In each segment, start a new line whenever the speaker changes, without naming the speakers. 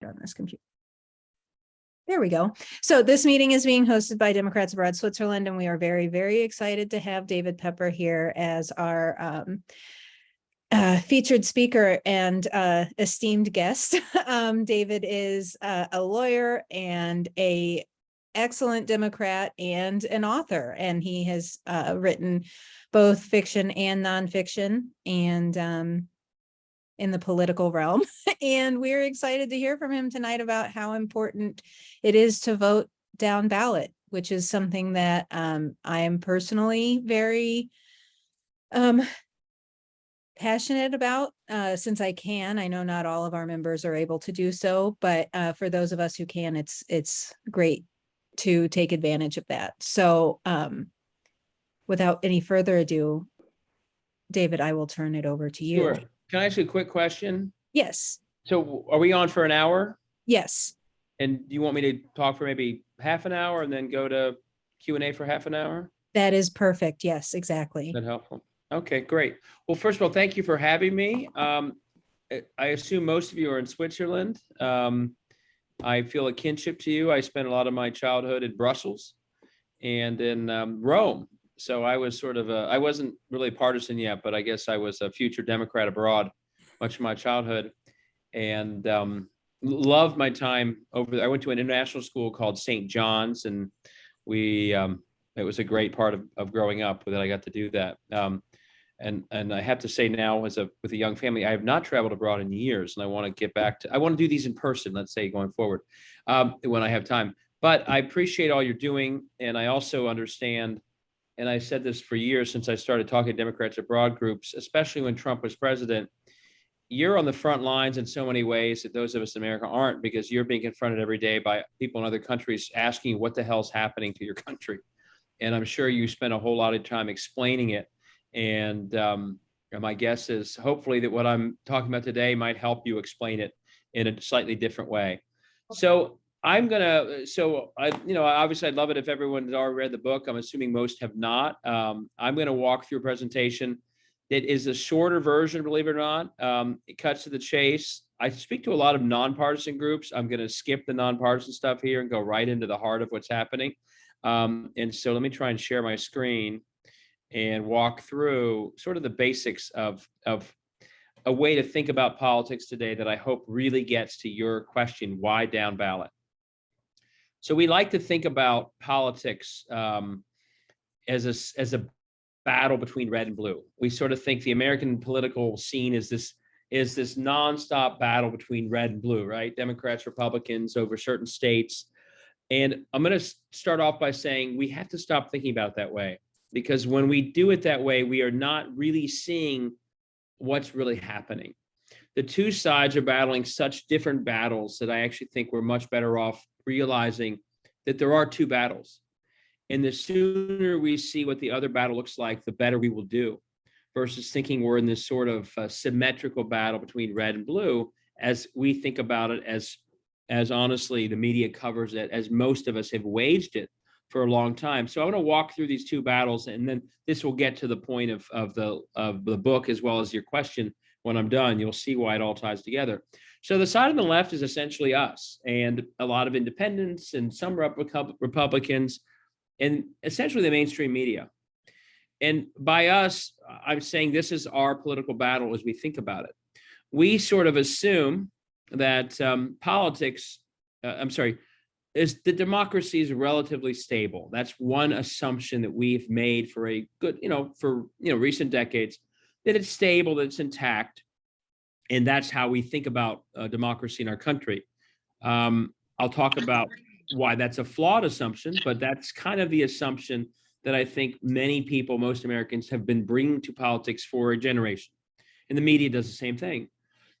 on this computer. There we go. So this meeting is being hosted by Democrats Abroad Switzerland, and we are very, very excited to have David Pepper here as our featured speaker and esteemed guest. David is a lawyer and a excellent Democrat and an author, and he has written both fiction and nonfiction, and in the political realm. And we're excited to hear from him tonight about how important it is to vote down ballot, which is something that I am personally very passionate about, since I can. I know not all of our members are able to do so, but for those of us who can, it's great to take advantage of that. So without any further ado, David, I will turn it over to you.
Sure. Can I ask you a quick question?
Yes.
So are we on for an hour?
Yes.
And do you want me to talk for maybe half an hour and then go to Q&A for half an hour?
That is perfect. Yes, exactly.
Is that helpful? Okay, great. Well, first of all, thank you for having me. I assume most of you are in Switzerland. I feel a kinship to you. I spent a lot of my childhood in Brussels and in Rome. So I was sort of I wasn't really partisan yet, but I guess I was a future Democrat abroad much of my childhood, and loved my time over there. I went to an international school called St. John's, and it was a great part of growing up that I got to do that. And I have to say now, with a young family, I have not traveled abroad in years, and I want to get back to. I want to do these in person. Let's say going forward, when I have time. But I appreciate all you're doing, and I also understand. And I said this for years since I started talking to Democrats abroad groups, especially when Trump was president. You're on the front lines in so many ways that those of us in America aren't, because you're being confronted every day by people in other countries asking you what the hell's happening to your country. And I'm sure you spend a whole lot of time explaining it. And my guess is hopefully that what I'm talking about today might help you explain it in a slightly different way. So obviously I'd love it if everyone had already read the book. I'm assuming most have not. I'm going to walk through a presentation that is a shorter version, believe it or not. It cuts to the chase. I speak to a lot of nonpartisan groups. I'm going to skip the nonpartisan stuff here and go right into the heart of what's happening. And so let me try and share my screen and walk through sort of the basics of a way to think about politics today that I hope really gets to your question, why down ballot? So we like to think about politics as a battle between red and blue. We sort of think the American political scene is this nonstop battle between red and blue, right? Democrats, Republicans over certain states. And I'm going to start off by saying we have to stop thinking about it that way, because when we do it that way, we are not really seeing what's really happening. The two sides are battling such different battles that I actually think we're much better off realizing that there are two battles. And the sooner we see what the other battle looks like, the better we will do, versus thinking we're in this sort of symmetrical battle between red and blue, as we think about it, as honestly the media covers it, as most of us have waged it for a long time. So I want to walk through these two battles, and then this will get to the point of the book as well as your question. When I'm done, you'll see why it all ties together. So the side on the left is essentially us and a lot of independents and some Republicans and essentially the mainstream media. And by us, I'm saying this is our political battle as we think about it. We sort of assume that politics, is the democracy is relatively stable. That's one assumption that we've made for a good, recent decades, that it's stable, that it's intact. And that's how we think about democracy in our country. I'll talk about why that's a flawed assumption, but that's kind of the assumption that I think many people, most Americans, have been bringing to politics for a generation. And the media does the same thing.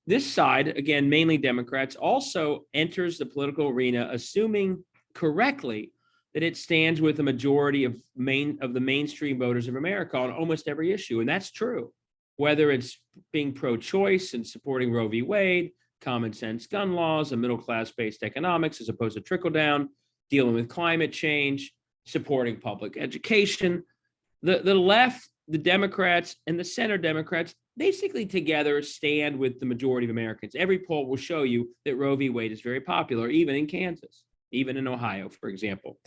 This side, again, mainly Democrats, also enters the political arena assuming correctly that it stands with the majority of the mainstream voters of America on almost every issue. And that's true. Whether it's being pro-choice and supporting Roe v. Wade, common sense gun laws, a middle-class-based economics as opposed to trickle-down, dealing with climate change, supporting public education. The left, the Democrats, and the center Democrats basically together stand with the majority of Americans. Every poll will show you that Roe v. Wade is very popular, even in Kansas, even in Ohio, for example.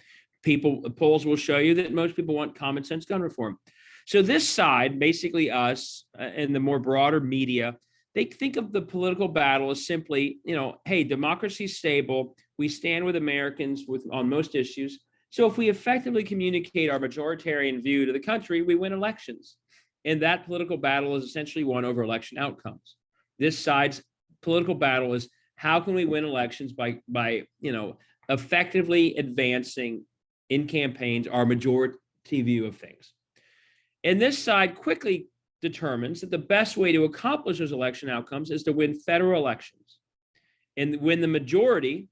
Polls will show you that most people want common sense gun reform. So this side, basically us and the more broader media, they think of the political battle as simply, hey, democracy's stable. We stand with Americans on most issues. So if we effectively communicate our majoritarian view to the country, we win elections. And that political battle is essentially won over election outcomes. This side's political battle is how can we win elections by effectively advancing in campaigns our majority view of things. And this side quickly determines that the best way to accomplish those election outcomes is to win federal elections and win the majority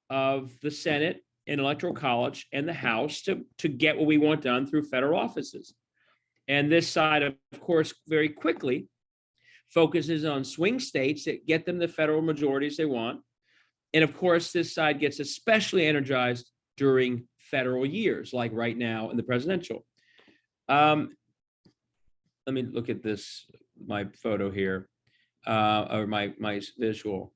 of the Senate and Electoral College and the House to get what we want done through federal offices. And this side, of course, very quickly focuses on swing states that get them the federal majorities they want. And of course, this side gets especially energized during federal years, like right now in the presidential. Let me look at this, my photo here, or my visual.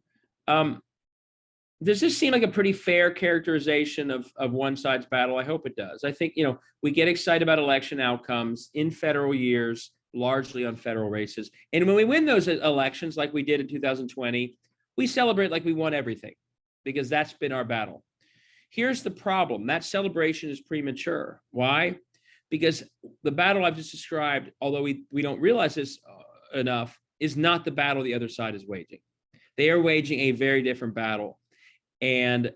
Does this seem like a pretty fair characterization of one side's battle? I hope it does. I think, we get excited about election outcomes in federal years, largely on federal races. And when we win those elections, like we did in 2020, we celebrate like we won everything, because that's been our battle. Here's the problem. That celebration is premature. Why? Because the battle I've just described, although we don't realize this enough, is not the battle the other side is waging. They are waging a very different battle. And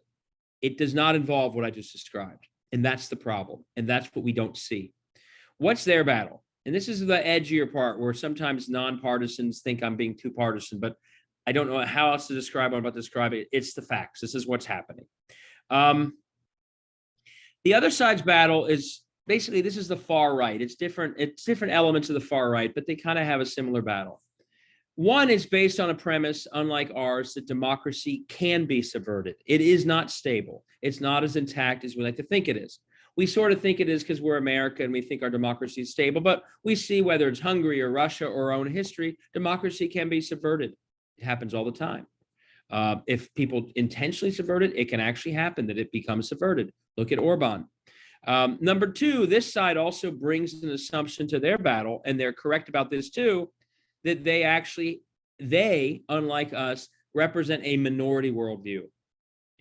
it does not involve what I just described. And that's the problem. And that's what we don't see. What's their battle? And this is the edgier part where sometimes nonpartisans think I'm being too partisan, but I don't know how else to describe what I'm about to describe it. It's the facts. This is what's happening. The other side's battle is basically, this is the far right. It's different elements of the far right, but they kind of have a similar battle. One is based on a premise, unlike ours, that democracy can be subverted. It is not stable. It's not as intact as we like to think it is. We sort of think it is because we're America and we think our democracy is stable, but we see whether it's Hungary or Russia or our own history, democracy can be subverted. It happens all the time. If people intentionally subvert it, it can actually happen that it becomes subverted. Look at Orban. Number two, this side also brings an assumption to their battle, and they're correct about this too, that they, unlike us, represent a minority worldview.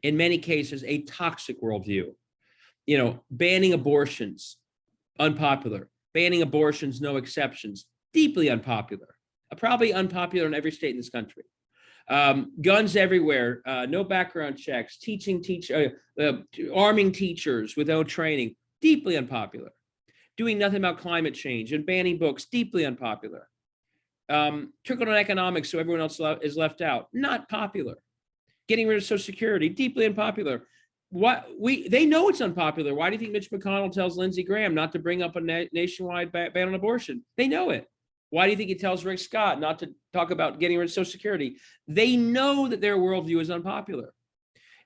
In many cases, a toxic worldview. Banning abortions, unpopular. Banning abortions, no exceptions, deeply unpopular. Probably unpopular in every state in this country. Guns everywhere, no background checks, arming teachers with no training, deeply unpopular. Doing nothing about climate change and banning books, deeply unpopular. Trickle-down economics, so everyone else is left out, not popular. Getting rid of Social Security, deeply unpopular. They know it's unpopular. Why do you think Mitch McConnell tells Lindsey Graham not to bring up a nationwide ban on abortion? They know it. Why do you think he tells Rick Scott not to talk about getting rid of Social Security? They know that their worldview is unpopular.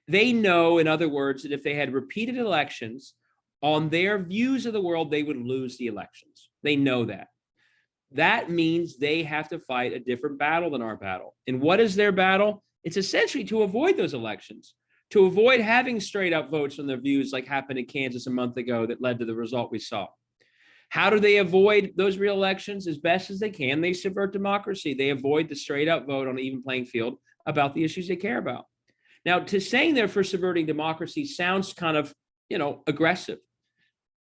They know, in other words, that if they had repeated elections on their views of the world, they would lose the elections. They know that. That means they have to fight a different battle than our battle. And what is their battle? It's essentially to avoid those elections, to avoid having straight up votes on their views like happened in Kansas a month ago that led to the result we saw. How do they avoid those real elections? As best as they can, they subvert democracy. They avoid the straight up vote on an even playing field about the issues they care about. Now, to saying they're for subverting democracy sounds kind of, aggressive.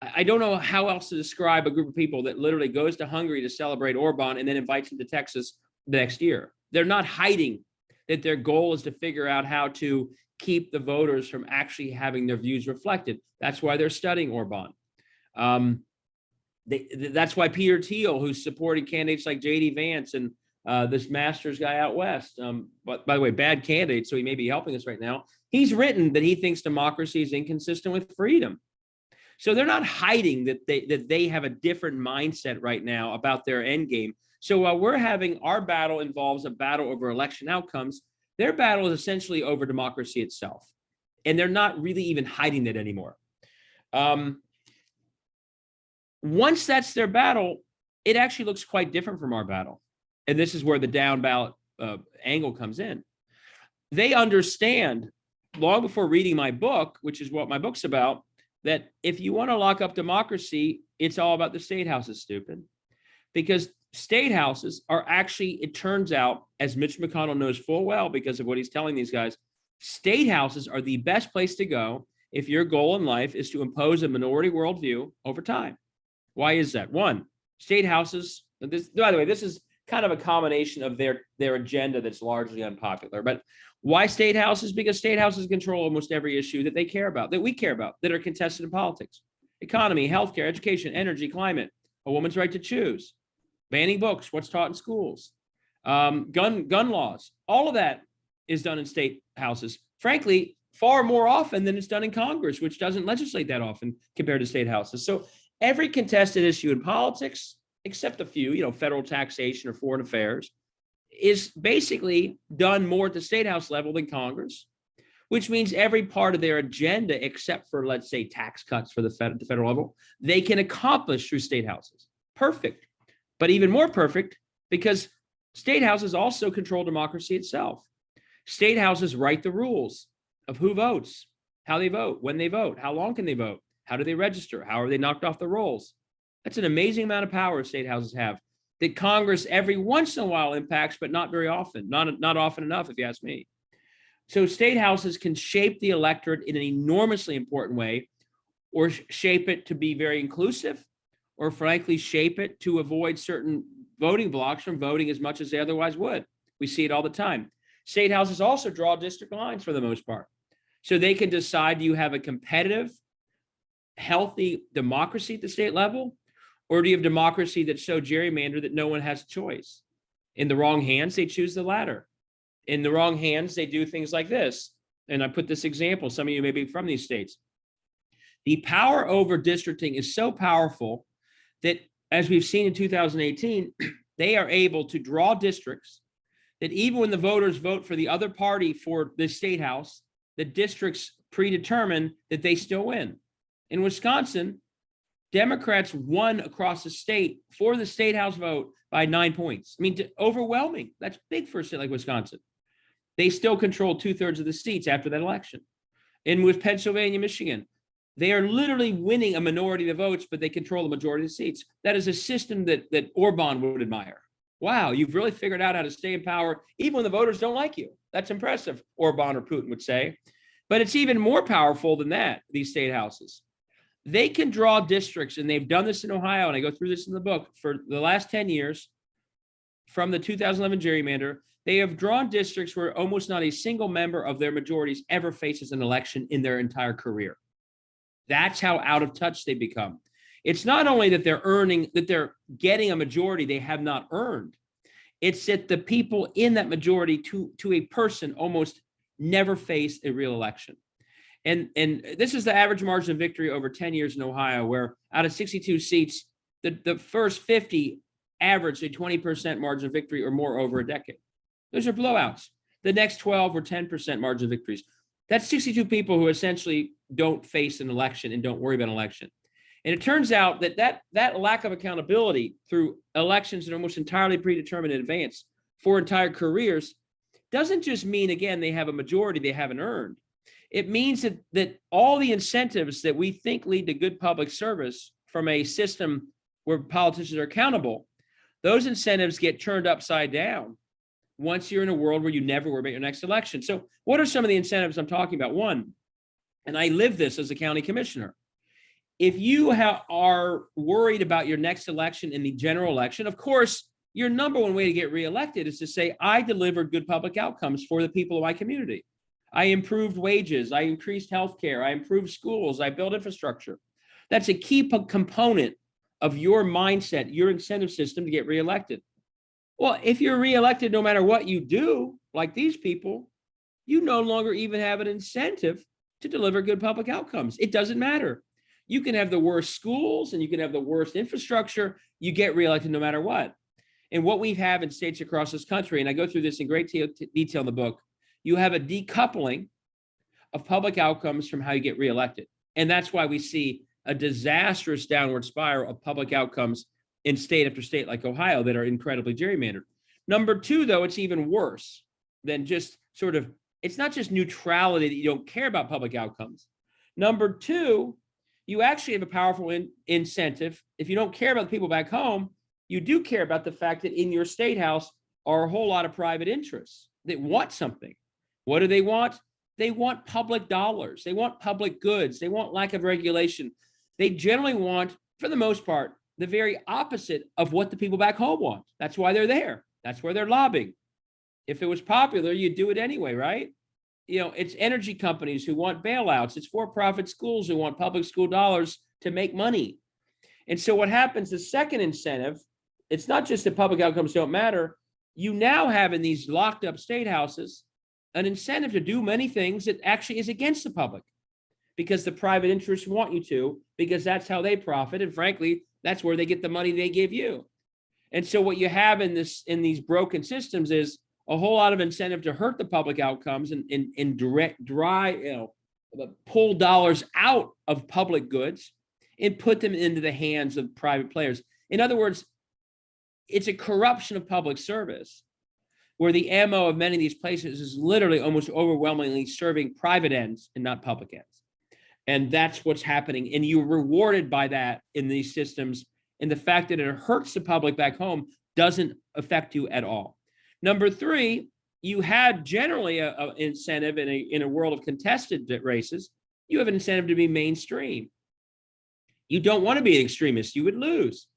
I don't know how else to describe a group of people that literally goes to Hungary to celebrate Orban and then invites him to Texas the next year. They're not hiding that their goal is to figure out how to keep the voters from actually having their views reflected. That's why they're studying Orban. That's why Peter Thiel, who's supporting candidates like J.D. Vance and this Masters guy out west, but by the way, bad candidate, so he may be helping us right now. He's written that he thinks democracy is inconsistent with freedom. So they're not hiding that they have a different mindset right now about their end game. So while we're having our battle involves a battle over election outcomes, their battle is essentially over democracy itself. And they're not really even hiding it anymore. Once that's their battle, it actually looks quite different from our battle. and this is where the down ballot angle comes in. They understand long before reading my book, which is what my book's about, that if you want to lock up democracy, it's all about the state houses, stupid. Because state houses are actually, it turns out, as Mitch McConnell knows full well because of what he's telling these guys, state houses are the best place to go if your goal in life is to impose a minority worldview over time. Why is that? One, state houses, this, by the way, this is kind of a combination of their agenda that's largely unpopular. But why state houses? Because state houses control almost every issue that they care about, that we care about, that are contested in politics. Economy, healthcare, education, energy, climate, a woman's right to choose, banning books, what's taught in schools, gun laws. All of that is done in state houses. Frankly, far more often than it's done in Congress, which doesn't legislate that often compared to state houses. So every contested issue in politics, except a few, federal taxation or foreign affairs, is basically done more at the state house level than Congress, which means every part of their agenda, except for, let's say, tax cuts for the federal level, they can accomplish through state houses. Perfect. But even more perfect because state houses also control democracy itself. State houses write the rules of who votes, how they vote, when they vote, how long can they vote, how do they register, how are they knocked off the rolls. That's an amazing amount of power state houses have that Congress every once in a while impacts, but not very often, not often enough, if you ask me. So state houses can shape the electorate in an enormously important way, or shape it to be very inclusive, or frankly, shape it to avoid certain voting blocks from voting as much as they otherwise would. We see it all the time. State houses also draw district lines for the most part. So they can decide, do you have a competitive, healthy democracy at the state level? Or do you have democracy that's so gerrymandered that no one has a choice? In the wrong hands, they choose the latter. In the wrong hands, they do things like this. And I put this example, some of you may be from these states. The power over districting is so powerful that, as we've seen in 2018, they are able to draw districts that even when the voters vote for the other party for the state house, the districts predetermine that they still win. In Wisconsin, Democrats won across the state for the state house vote by 9 points. I mean, overwhelming. That's big for a state like Wisconsin. They still control 2/3 of the seats after that election. And with Pennsylvania, Michigan, they are literally winning a minority of the votes, but they control the majority of the seats. That is a system that Orban would admire. Wow, you've really figured out how to stay in power, even when the voters don't like you. That's impressive, Orban or Putin would say. But it's even more powerful than that, these state houses. They can draw districts, and they've done this in Ohio, and I go through this in the book, for the last 10 years, from the 2011 gerrymander, they have drawn districts where almost not a single member of their majorities ever faces an election in their entire career. That's how out of touch they become. It's not only that they're getting a majority they have not earned. It's that the people in that majority to a person almost never face a real election. And this is the average margin of victory over 10 years in Ohio, where out of 62 seats, the first 50 averaged a 20% margin of victory or more over a decade. Those are blowouts. The next 12 were 10% margin of victories. That's 62 people who essentially don't face an election and don't worry about an election. And it turns out that lack of accountability through elections that are almost entirely predetermined in advance for entire careers doesn't just mean, again, they have a majority they haven't earned. It means that all the incentives that we think lead to good public service from a system where politicians are accountable, those incentives get turned upside down once you're in a world where you never worry about your next election. So what are some of the incentives I'm talking about? One, and I live this as a county commissioner. If you are worried about your next election in the general election, of course, your number one way to get reelected is to say, I delivered good public outcomes for the people of my community. I improved wages, I increased healthcare, I improved schools, I built infrastructure. That's a key component of your mindset, your incentive system to get reelected. Well, if you're reelected, no matter what you do, like these people, you no longer even have an incentive to deliver good public outcomes. It doesn't matter. You can have the worst schools and you can have the worst infrastructure. You get reelected no matter what. And what we have in states across this country, and I go through this in great detail in the book, you have a decoupling of public outcomes from how you get reelected. And that's why we see a disastrous downward spiral of public outcomes in state after state like Ohio that are incredibly gerrymandered. Number two, though, it's even worse than just sort of, it's not just neutrality that you don't care about public outcomes. Number two, you actually have a powerful incentive. If you don't care about the people back home, you do care about the fact that in your state house are a whole lot of private interests that want something. What do they want? They want public dollars. They want public goods. They want lack of regulation. They generally want, for the most part, the very opposite of what the people back home want. That's why they're there. That's where they're lobbying. If it was popular, you'd do it anyway, right? You know, it's energy companies who want bailouts. It's for-profit schools who want public school dollars to make money. And so what happens, the second incentive, it's not just that public outcomes don't matter. You now have in these locked up state houses an incentive to do many things that actually is against the public because the private interests want you to, because that's how they profit. And frankly, that's where they get the money they give you. And so what you have in these broken systems is a whole lot of incentive to hurt the public outcomes and pull dollars out of public goods and put them into the hands of private players. In other words, it's a corruption of public service where the MO of many of these places is literally almost overwhelmingly serving private ends and not public ends. And that's what's happening. And you're rewarded by that in these systems. And the fact that it hurts the public back home doesn't affect you at all. Number three, you had generally an incentive in a world of contested races. You have an incentive to be mainstream. You don't want to be an extremist. You would lose.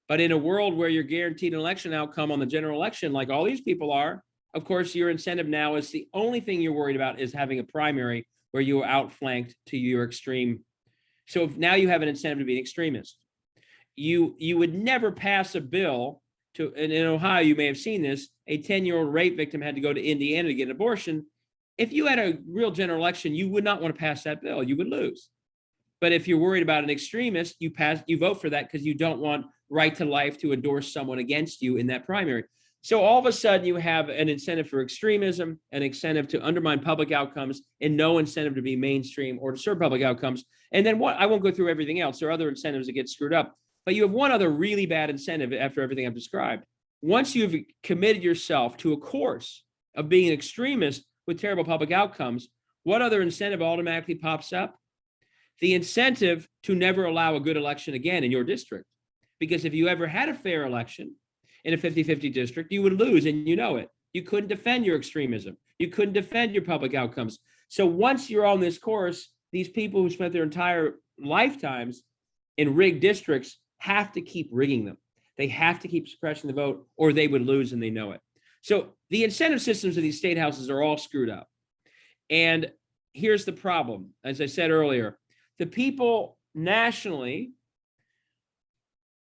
But in a world where you're guaranteed an election outcome on the general election, like all these people are, of course, your incentive now is the only thing you're worried about is having a primary where you are outflanked to your extreme. So if now you have an incentive to be an extremist. You would never pass a bill to, and in Ohio, you may have seen this, a 10-year-old rape victim had to go to Indiana to get an abortion. If you had a real general election, you would not want to pass that bill. You would lose. But if you're worried about an extremist, you vote for that because you don't want right to life to endorse someone against you in that primary. So all of a sudden you have an incentive for extremism, an incentive to undermine public outcomes, and no incentive to be mainstream or to serve public outcomes. And then I won't go through everything else. There are other incentives that get screwed up, but you have one other really bad incentive after everything I've described. Once you've committed yourself to a course of being an extremist with terrible public outcomes, what other incentive automatically pops up? The incentive to never allow a good election again in your district. Because if you ever had a fair election in a 50-50 district, you would lose, and you know it. You couldn't defend your extremism. You couldn't defend your public outcomes. So once you're on this course, these people who spent their entire lifetimes in rigged districts have to keep rigging them. They have to keep suppressing the vote, or they would lose, and they know it. So the incentive systems of these state houses are all screwed up. And here's the problem. As I said earlier, the people nationally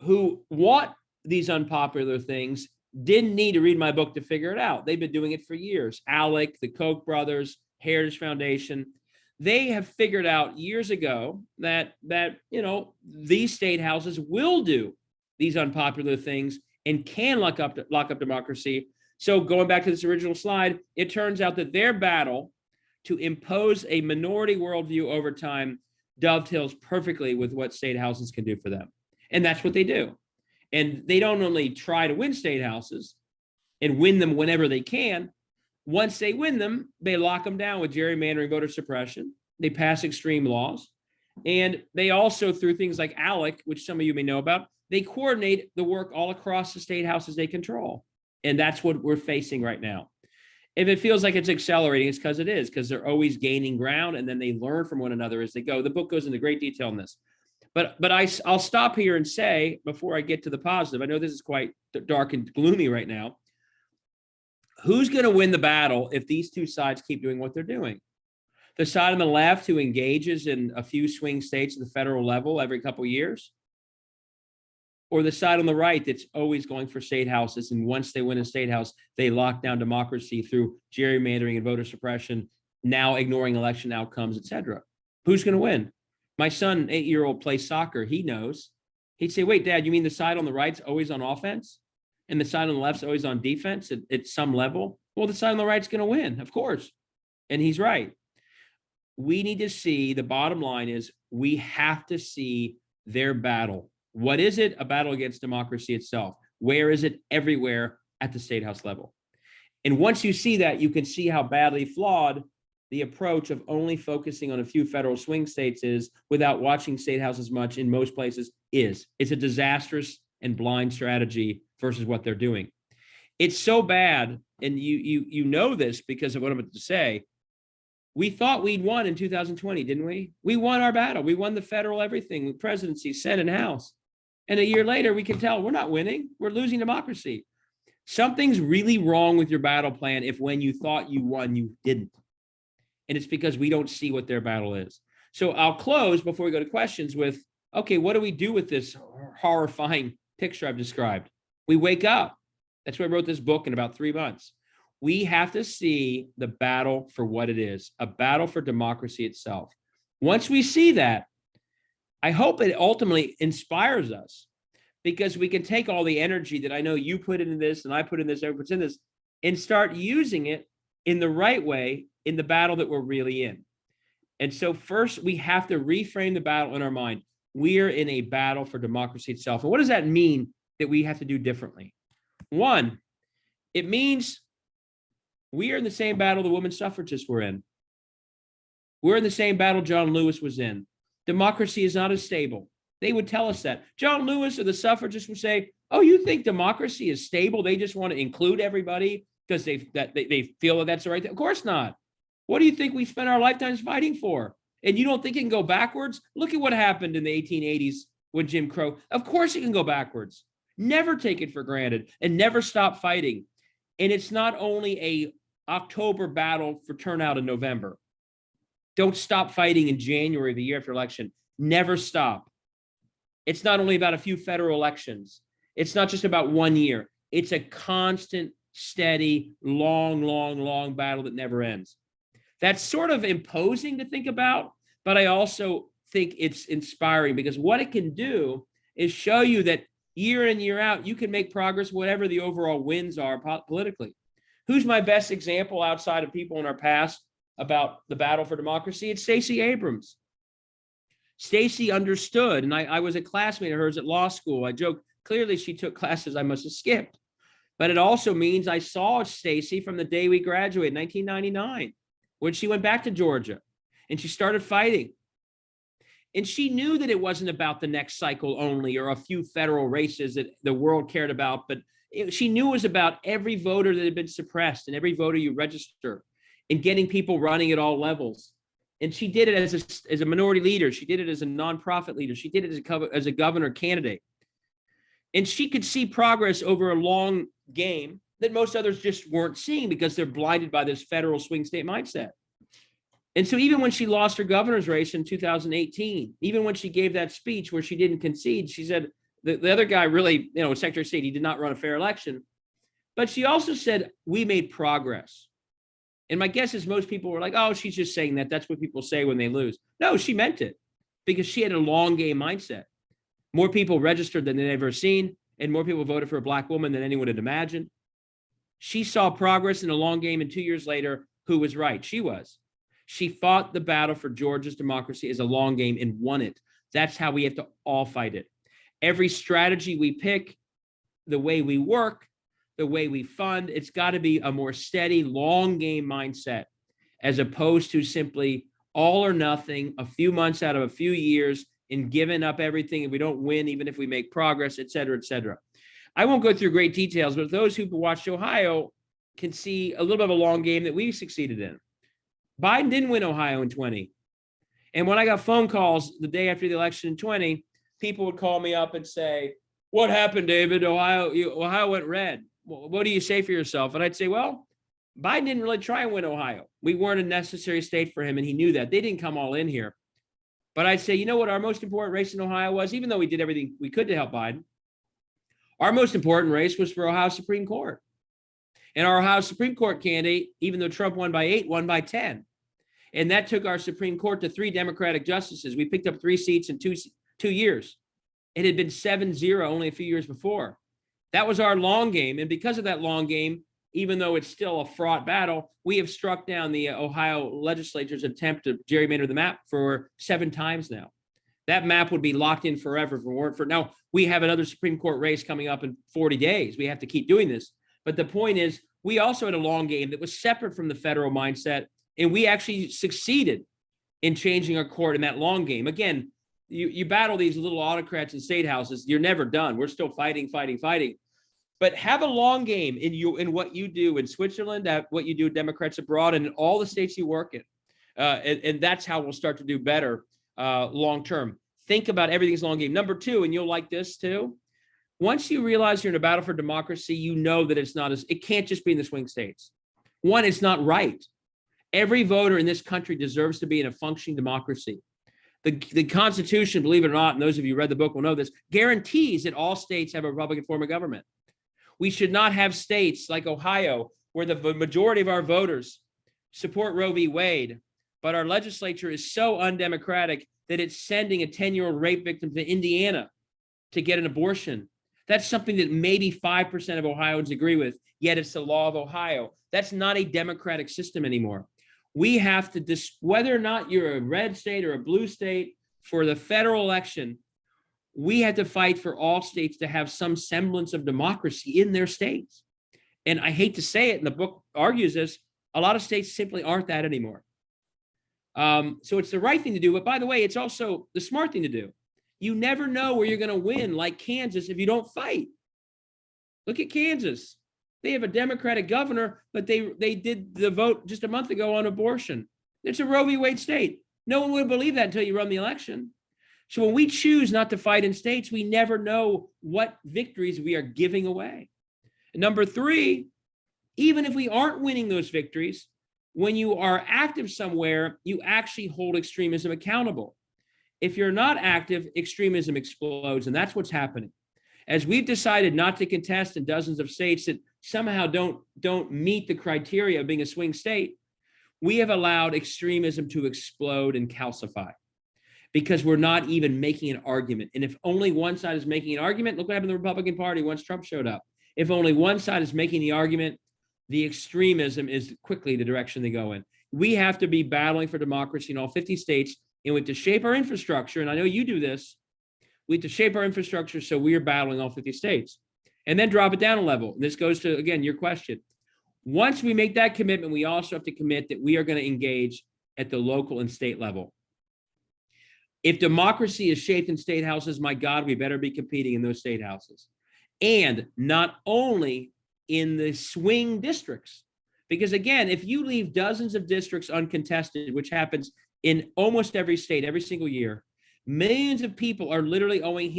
who want these unpopular things didn't need to read my book to figure it out. They've been doing it for years. ALEC, the Koch brothers, Heritage Foundation, they have figured out years ago that these state houses will do these unpopular things and can lock up democracy. So going back to this original slide, it turns out that their battle to impose a minority worldview over time dovetails perfectly with what state houses can do for them. And that's what they do. And they don't only try to win state houses and win them whenever they can. Once they win them, they lock them down with gerrymandering, voter suppression. They pass extreme laws. And they also, through things like ALEC, which some of you may know about, they coordinate the work all across the state houses they control. And that's what we're facing right now. If it feels like it's accelerating, it's because it is, because they're always gaining ground and then they learn from one another as they go. The book goes into great detail on this. But I'll stop here and say, before I get to the positive, I know this is quite dark and gloomy right now. Who's going to win the battle if these two sides keep doing what they're doing? The side on the left who engages in a few swing states at the federal level every couple of years? Or the side on the right that's always going for state houses, and once they win a state house, they lock down democracy through gerrymandering and voter suppression, now ignoring election outcomes, et cetera? Who's going to win? My son, 8-year-old, plays soccer. He knows. He'd say, wait, Dad, you mean the side on the right's always on offense and the side on the left's always on defense at some level? Well, the side on the right's going to win, of course. And he's right. We need to see, the bottom line is we have to see their battle. What is it? A battle against democracy itself. Where is it? Everywhere. at the state house level. And once you see that, you can see how badly flawed the approach of only focusing on a few federal swing states is without watching state houses much in most places is. It's a disastrous and blind strategy versus what they're doing. It's so bad, and you know this because of what I'm about to say. We thought we'd won in 2020, didn't we? We won our battle. We won the federal everything, presidency, Senate, and House. And a year later, we can tell we're not winning. We're losing democracy. Something's really wrong with your battle plan if when you thought you won, you didn't. And it's because we don't see what their battle is. So I'll close before we go to questions with, okay, what do we do with this horrifying picture I've described? We wake up. That's why I wrote this book in about 3 months. We have to see the battle for what it is, a battle for democracy itself. Once we see that, I hope it ultimately inspires us, because we can take all the energy that I know you put into this and I put in this, everyone puts in this, and start using it in the right way in the battle that we're really in. And so first, we have to reframe the battle in our mind. We're in a battle for democracy itself. And what does that mean that we have to do differently? One, it means we are in the same battle the women suffragists were in. We're in the same battle John Lewis was in. Democracy is not as stable. They would tell us that. John Lewis or the suffragists would say, oh, you think democracy is stable? They just want to include everybody because they feel that that's the right thing. Of course not. What do you think we spent our lifetimes fighting for? And you don't think it can go backwards? Look at what happened in the 1880s when Jim Crow. Of course it can go backwards. Never take it for granted and never stop fighting. And it's not only a October battle for turnout in November. Don't stop fighting in January, the year after election. Never stop. It's not only about a few federal elections. It's not just about 1 year. It's a constant, steady, long battle that never ends. That's sort of imposing to think about, but I also think it's inspiring, because what it can do is show you that year in, year out, you can make progress whatever the overall wins are politically. Who's my best example outside of people in our past about the battle for democracy? It's Stacey Abrams. Stacey understood, and I was a classmate of hers at law school. I joked, clearly she took classes I must have skipped. But it also means I saw Stacey from the day we graduated, 1999, when she went back to Georgia and she started fighting. And she knew that it wasn't about the next cycle only or a few federal races that the world cared about, but she knew it was about every voter that had been suppressed and every voter you register and getting people running at all levels. And she did it as a minority leader. She did it as a nonprofit leader. She did it as a governor candidate. And she could see progress over a long game that most others just weren't seeing because they're blinded by this federal swing state mindset. And so even when she lost her governor's race in 2018, even when she gave that speech where she didn't concede, she said the other guy really, Secretary of State, he did not run a fair election. But she also said, we made progress. And my guess is most people were like, oh, she's just saying that. That's what people say when they lose. No, she meant it because she had a long game mindset. More people registered than they'd ever seen, and more people voted for a Black woman than anyone had imagined. She saw progress in a long game, and 2 years later, who was right? She was. She fought the battle for Georgia's democracy as a long game and won it. That's how we have to all fight it. Every strategy we pick, the way we work, the way we fund, it's got to be a more steady, long game mindset, as opposed to simply all or nothing, a few months out of a few years, and giving up everything if we don't win, even if we make progress, et cetera, et cetera. I won't go through great details, but those who've watched Ohio can see a little bit of a long game that we succeeded in. Biden didn't win Ohio in 20. And when I got phone calls the day after the election in 20, people would call me up and say, what happened, David? Ohio went red. What do you say for yourself? And I'd say, well, Biden didn't really try and win Ohio. We weren't a necessary state for him, and he knew that. They didn't come all in here. But I'd say, you know what our most important race in Ohio was, even though we did everything we could to help Biden, our most important race was for Ohio Supreme Court. And our Ohio Supreme Court candidate, even though Trump won by 8, won by 10. And that took our Supreme Court to 3 Democratic justices. We picked up 3 seats in 2 years. It had been 7-0 only a few years before. That was our long game. And because of that long game, even though it's still a fraught battle, we have struck down the Ohio legislature's attempt to gerrymander the map for 7 times now. That map would be locked in forever if it weren't for. Now, we have another Supreme Court race coming up in 40 days. We have to keep doing this. But the point is, we also had a long game that was separate from the federal mindset, and we actually succeeded in changing our court in that long game. Again, you battle these little autocrats in state houses, you're never done. We're still fighting. But have a long game in what you do in Switzerland, what you do with Democrats abroad, and in all the states you work in. And that's how we'll start to do better long term. Think about everything's long game. Number two, and you'll like this too. Once you realize you're in a battle for democracy, you know that it can't just be in the swing states. One, it's not right. Every voter in this country deserves to be in a functioning democracy. The Constitution, believe it or not, and those of you who read the book will know this, guarantees that all states have a Republican form of government. We should not have states like Ohio, where the majority of our voters support Roe v. Wade, but our legislature is so undemocratic that it's sending a 10-year-old rape victim to Indiana to get an abortion. That's something that maybe 5% of Ohioans agree with, yet it's the law of Ohio. That's not a democratic system anymore. We have to, whether or not you're a red state or a blue state, for the federal election, we had to fight for all states to have some semblance of democracy in their states. And I hate to say it, and the book argues this, a lot of states simply aren't that anymore. So it's the right thing to do. But by the way, it's also the smart thing to do. You never know where you're going to win, like Kansas, if you don't fight. Look at Kansas. They have a Democratic governor, but they did the vote just a month ago on abortion. It's a Roe v. Wade state. No one would believe that until you run the election. So when we choose not to fight in states, we never know what victories we are giving away. And number three, even if we aren't winning those victories, when you are active somewhere, you actually hold extremism accountable. If you're not active, extremism explodes, and that's what's happening. As we've decided not to contest in dozens of states that somehow don't meet the criteria of being a swing state, we have allowed extremism to explode and calcify because we're not even making an argument. And if only one side is making an argument, look what happened to the Republican Party once Trump showed up. If only one side is making the argument, the extremism is quickly the direction they go in. We have to be battling for democracy in all 50 states, and we have to shape our infrastructure. And I know you do this. We have to shape our infrastructure so we are battling all 50 states, and then drop it down a level. And this goes to, again, your question. Once we make that commitment, we also have to commit that we are going to engage at the local and state level. If democracy is shaped in state houses, my God, we better be competing in those state houses. And not only in the swing districts, because again, if you leave dozens of districts uncontested, which happens in almost every state, every single year, millions of people are literally only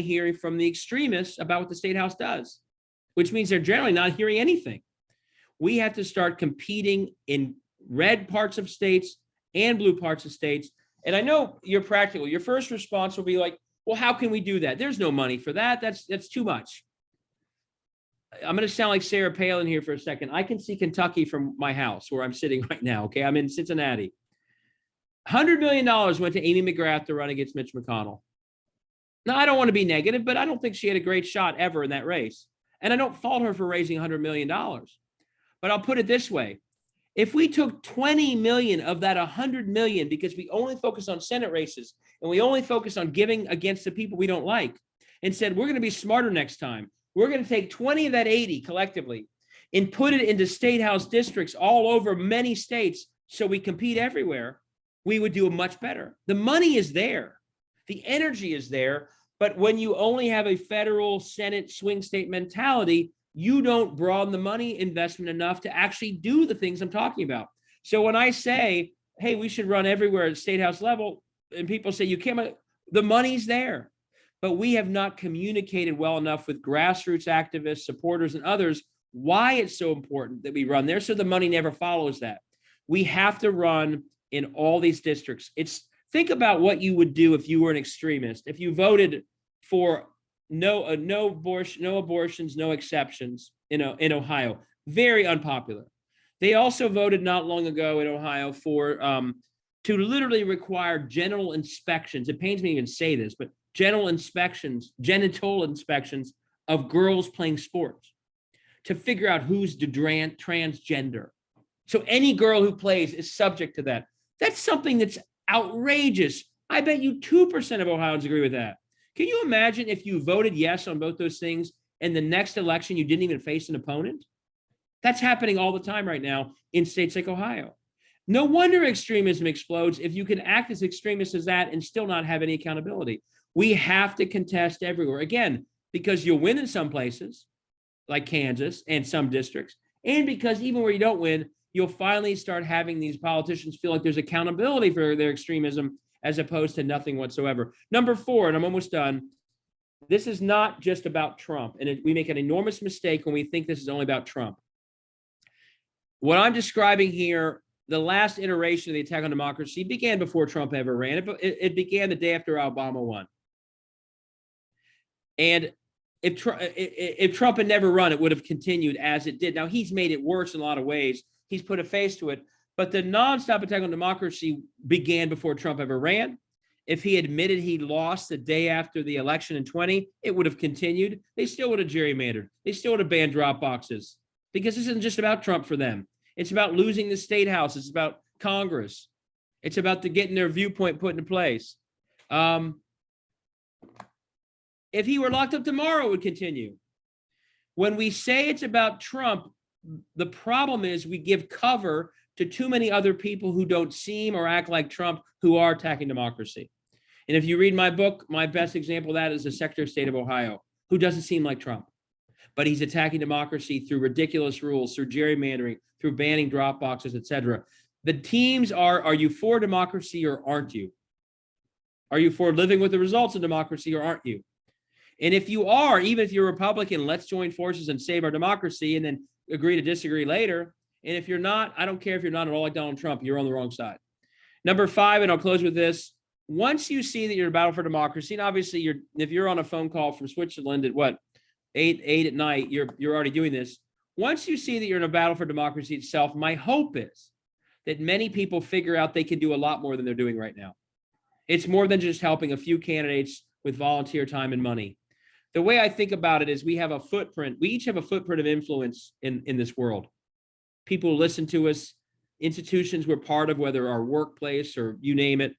hearing from the extremists about what the state house does, which means they're generally not hearing anything. We have to start competing in red parts of states and blue parts of states. And I know you're practical. Your first response will be like, well, how can we do that? There's no money for that. That's too much. I'm going to sound like Sarah Palin here for a second. I can see Kentucky from my house where I'm sitting right now. Okay. I'm in Cincinnati. $100 million went to Amy McGrath to run against Mitch McConnell. Now, I don't want to be negative, but I don't think she had a great shot ever in that race. And I don't fault her for raising $100 million. But I'll put it this way. If we took 20 million of that 100 million, because we only focus on Senate races and we only focus on giving against the people we don't like, and said, we're going to be smarter next time. We're going to take 20 of that 80 collectively and put it into state house districts all over many states so we compete everywhere, we would do much better. The money is there. The energy is there. But when you only have a federal Senate swing state mentality, you don't broaden the money investment enough to actually do the things I'm talking about. So when I say, hey, we should run everywhere at state house level, and people say, you can't, the money's there. But we have not communicated well enough with grassroots activists, supporters, and others why it's so important that we run there, so the money never follows that. We have to run in all these districts. Think about what you would do if you were an extremist, if you voted for no abortions, no exceptions in Ohio. Very unpopular. They also voted not long ago in Ohio for to literally require genital inspections. It pains me to even say this, but genital inspections of girls playing sports to figure out who's transgender. So any girl who plays is subject to that. That's something that's outrageous. I bet you 2% of Ohioans agree with that. Can you imagine if you voted yes on both those things and the next election you didn't even face an opponent? That's happening all the time right now in states like Ohio. No wonder extremism explodes if you can act as extremist as that and still not have any accountability. We have to contest everywhere. Again, because you'll win in some places, like Kansas and some districts, and because even where you don't win, you'll finally start having these politicians feel like there's accountability for their extremism as opposed to nothing whatsoever. Number 4, and I'm almost done. This is not just about Trump, and we make an enormous mistake when we think this is only about Trump. What I'm describing here, the last iteration of the attack on democracy began before Trump ever ran. It began the day after Obama won. And if Trump had never run, it would have continued as it did. Now, he's made it worse in a lot of ways. He's put a face to it. But the nonstop attack on democracy began before Trump ever ran. If he admitted he lost the day after the election in 2020, it would have continued. They still would have gerrymandered. They still would have banned drop boxes, because this isn't just about Trump for them. It's about losing the state house. It's about Congress. It's about getting their viewpoint put into place. If he were locked up tomorrow, it would continue. When we say it's about Trump, the problem is we give cover to too many other people who don't seem or act like Trump, who are attacking democracy. And if you read my book, my best example of that is the Secretary of State of Ohio, who doesn't seem like Trump, but he's attacking democracy through ridiculous rules, through gerrymandering, through banning drop boxes, et cetera. The teams are you for democracy or aren't you? Are you for living with the results of democracy or aren't you? And if you are, even if you're a Republican, let's join forces and save our democracy and then agree to disagree later. And if you're not, I don't care if you're not at all like Donald Trump, you're on the wrong side. Number 5, and I'll close with this. Once you see that you're in a battle for democracy, and obviously if you're on a phone call from Switzerland at what, 8 at night, you're already doing this. Once you see that you're in a battle for democracy itself, my hope is that many people figure out they can do a lot more than they're doing right now. It's more than just helping a few candidates with volunteer time and money. The way I think about it is we have a footprint. We each have a footprint of influence in this world. People listen to us, institutions we're part of, whether our workplace or you name it.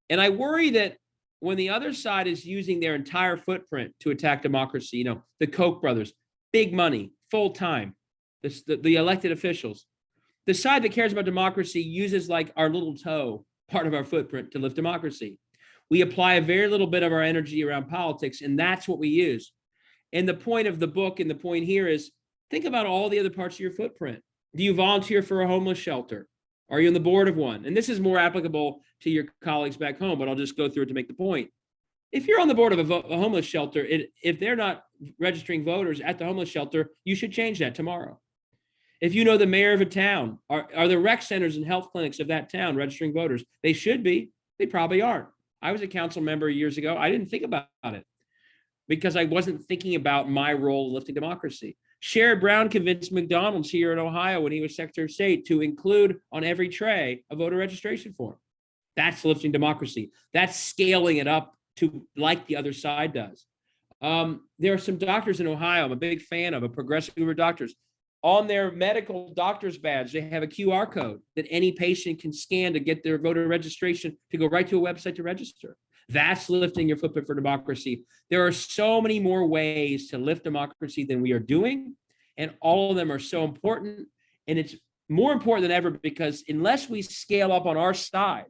And I worry that when the other side is using their entire footprint to attack democracy, the Koch brothers, big money, full time, the elected officials, the side that cares about democracy uses like our little toe, part of our footprint, to lift democracy. We apply a very little bit of our energy around politics, and that's what we use. And the point of the book and the point here is think about all the other parts of your footprint. Do you volunteer for a homeless shelter? Are you on the board of one? And this is more applicable to your colleagues back home, but I'll just go through it to make the point. If you're on the board of a homeless shelter, if they're not registering voters at the homeless shelter, you should change that tomorrow. If you know the mayor of a town, are the rec centers and health clinics of that town registering voters? They should be. They probably aren't. I was a council member years ago. I didn't think about it because I wasn't thinking about my role in lifting democracy. Sherrod Brown convinced McDonald's here in Ohio when he was Secretary of State to include on every tray a voter registration form. That's lifting democracy. That's scaling it up to like the other side does. There are some doctors in Ohio I'm a big fan of, a progressive group of doctors. On their medical doctor's badge, they have a QR code that any patient can scan to get their voter registration to go right to a website to register. That's lifting your footprint for democracy. There are so many more ways to lift democracy than we are doing, and all of them are so important. And it's more important than ever because unless we scale up on our side,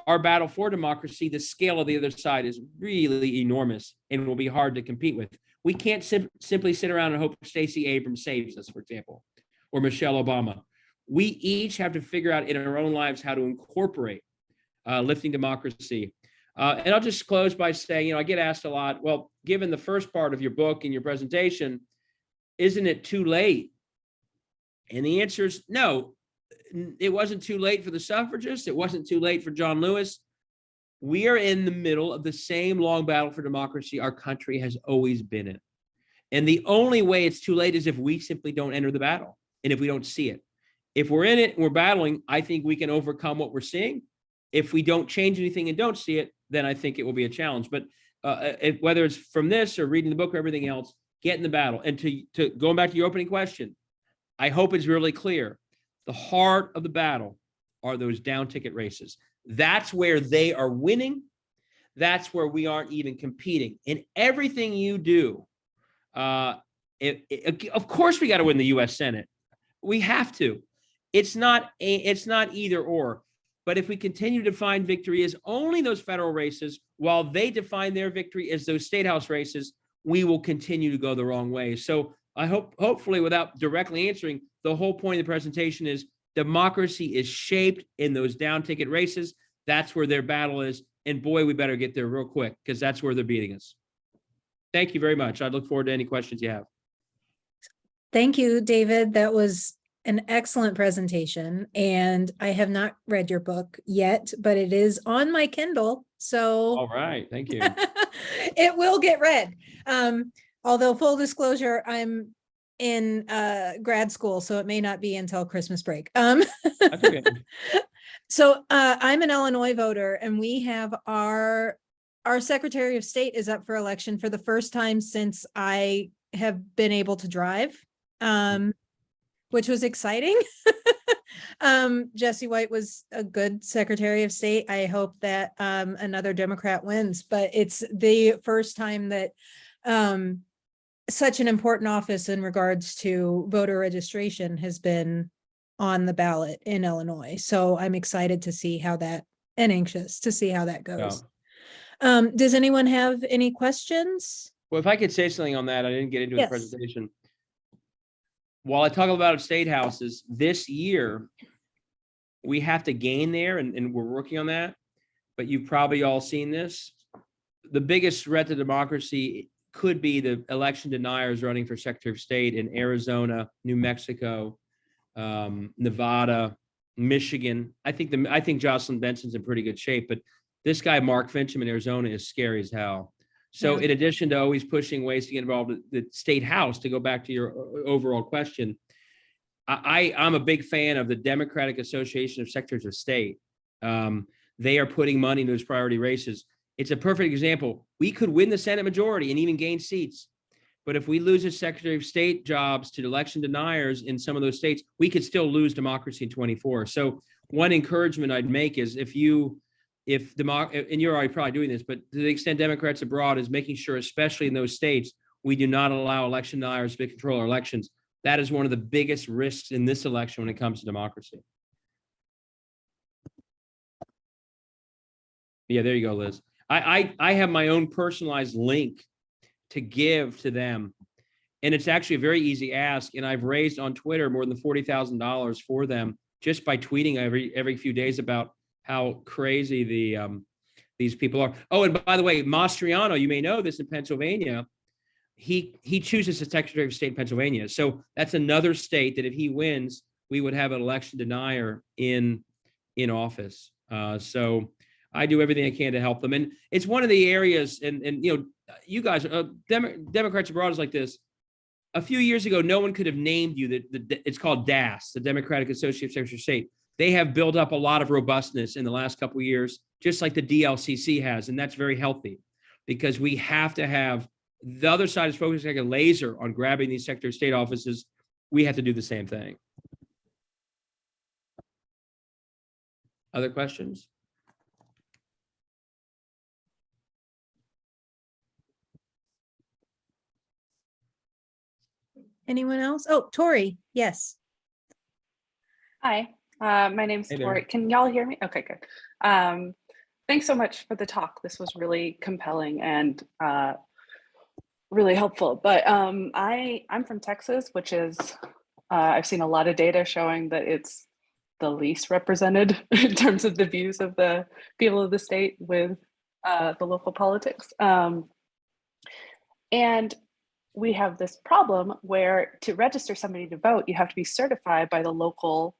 our battle for democracy, the scale of the other side is really enormous and will be hard to compete with. We can't simply sit around and hope Stacey Abrams saves us, for example, or Michelle Obama. We each have to figure out in our own lives how to incorporate lifting democracy. And I'll just close by saying, I get asked a lot, well, given the first part of your book and your presentation, isn't it too late? And the answer is no, it wasn't too late for the suffragists. It wasn't too late for John Lewis. We are in the middle of the same long battle for democracy our country has always been in. And the only way it's too late is if we simply don't enter the battle and if we don't see it. If we're in it and we're battling, I think we can overcome what we're seeing. If we don't change anything and don't see it, then I think it will be a challenge. But whether it's from this or reading the book or everything else, get in the battle. And to going back to your opening question, I hope it's really clear. The heart of the battle are those down ticket races. That's where they are winning. That's where we aren't even competing. In everything you do, Of course, we got to win the U.S. Senate. We have to. It's not either or. But if we continue to define victory as only those federal races, while they define their victory as those state house races, we will continue to go the wrong way. So I hopefully, without directly answering, the whole point of the presentation is democracy is shaped in those down ticket races. That's where their battle is. And boy, we better get there real quick, because that's where they're beating us. Thank you very much. I look forward to any questions you have.
Thank you, David. That was an excellent presentation. And I have not read your book yet, but it is on my Kindle. So
All right. Thank you.
it will get read. Although full disclosure, I'm in grad school, so it may not be until Christmas break.
That's okay.
So I'm an Illinois voter, and we have our Secretary of State is up for election for the first time since I have been able to drive, which was exciting. Jesse White was a good Secretary of State. I hope that another Democrat wins, but it's the first time that such an important office in regards to voter registration has been on the ballot in Illinois. So I'm excited to see how that, and anxious to see how that goes.
Yeah.
Does anyone have any questions?
Well, if I could say something on that, I didn't get into
Yes.
the presentation. While I talk about state houses, this year, we have to gain there, and we're working on that. But you've probably all seen this. The biggest threat to democracy could be the election deniers running for Secretary of State in Arizona, New Mexico, Nevada, Michigan. I think Jocelyn Benson's in pretty good shape, but this guy, Mark Fincham in Arizona, is scary as hell. So in addition to always pushing ways to get involved with the state house, to go back to your overall question, I'm a big fan of the Democratic Association of Secretaries of State. They are putting money into those priority races. It's a perfect example. We could win the Senate majority and even gain seats. But if we lose the Secretary of State jobs to election deniers in some of those states, we could still lose democracy in 24. So one encouragement I'd make is and you're already probably doing this, but to the extent Democrats abroad is making sure, especially in those states, we do not allow election deniers to control our elections. That is one of the biggest risks in this election when it comes to democracy. Yeah, there you go, Liz. I have my own personalized link to give to them. And it's actually a very easy ask. And I've raised on Twitter more than $40,000 for them just by tweeting every few days about how crazy these people are. Oh, and by the way, Mastriano, you may know this, in Pennsylvania, he chooses the Secretary of State in Pennsylvania. So that's another state that if he wins, we would have an election denier in office. So I do everything I can to help them. And it's one of the areas, and you guys, Democrats abroad is like this. A few years ago, no one could have named you that it's called DAS, the Democratic Association of Secretaries of State. They have built up a lot of robustness in the last couple of years, just like the DLCC has. And that's very healthy, because we have to have, the other side is focusing like a laser on grabbing these Secretary of State offices. We have to do the same thing. Other questions?
Anyone else? Oh, Tori. Yes.
Hi, my name's
Hey there.
Tori. Can y'all hear me? Okay, good. Thanks so much for the talk. This was really compelling and really helpful. But I'm from Texas, which is, I've seen a lot of data showing that it's the least represented in terms of the views of the people of the state with the local politics. And we have this problem where to register somebody to vote, you have to be certified by the local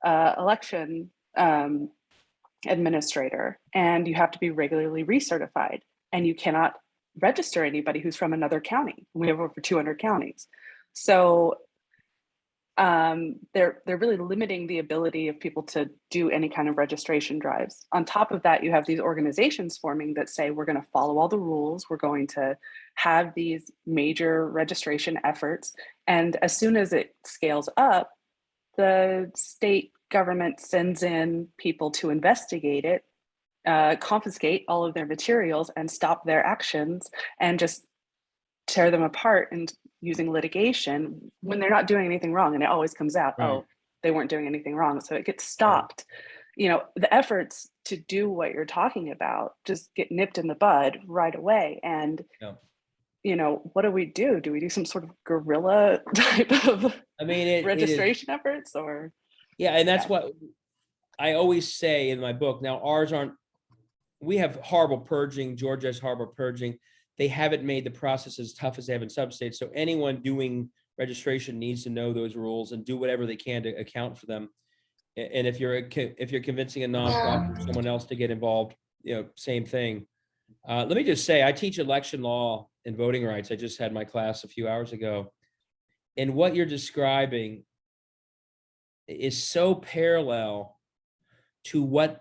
election administrator, and you have to be regularly recertified, and you cannot register anybody who's from another county. We have over 200 counties. So they're really limiting the ability of people to do any kind of registration drives. On top of that, you have these organizations forming that say, we're going to follow all the rules. We're going to have these major registration efforts. And as soon as it scales up, the state government sends in people to investigate it, confiscate all of their materials and stop their actions and just tear them apart and using litigation when they're not doing anything wrong. And it always comes out,
Right.
oh, they weren't doing anything wrong. So it gets stopped. You know, the efforts to do what you're talking about just get nipped in the bud right away. And,
Yeah.
you know, what do? We do some sort of guerrilla type of
I mean, it is.
registration efforts or?
Yeah. And that's
Yeah.
what I always say in my book. Now, ours aren't, we have horrible purging. Georgia has horrible purging. They haven't made the process as tough as they have in some states. So anyone doing registration needs to know those rules and do whatever they can to account for them. And if you're convincing a nonprofit or someone else to get involved, you know, same thing. Let me just say, I teach election law and voting rights. I just had my class a few hours ago. And what you're describing is so parallel to what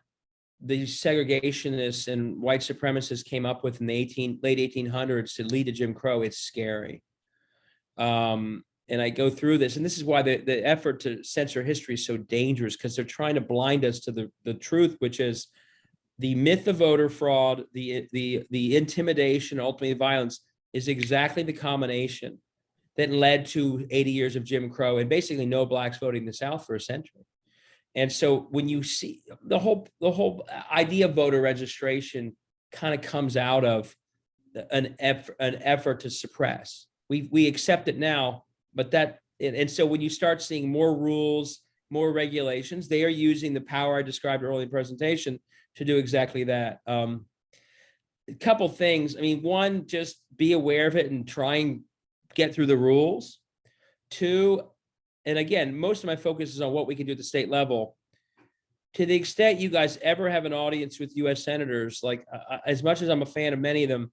the segregationists and white supremacists came up with in the late 1800s to lead to Jim Crow. It's scary. And I go through this, and this is why the effort to censor history is so dangerous, because they're trying to blind us to the truth, which is the myth of voter fraud, the intimidation, ultimately violence is exactly the combination that led to 80 years of Jim Crow and basically no blacks voting in the South for a century. And so when you see the whole idea of voter registration kind of comes out of an effort to suppress. We accept it now, but and so when you start seeing more rules, more regulations, they are using the power I described earlier in the presentation to do exactly that. A couple things. I mean, one, just be aware of it and try and get through the rules. Two, and again, most of my focus is on what we can do at the state level. To the extent you guys ever have an audience with U.S. senators, like as much as I'm a fan of many of them,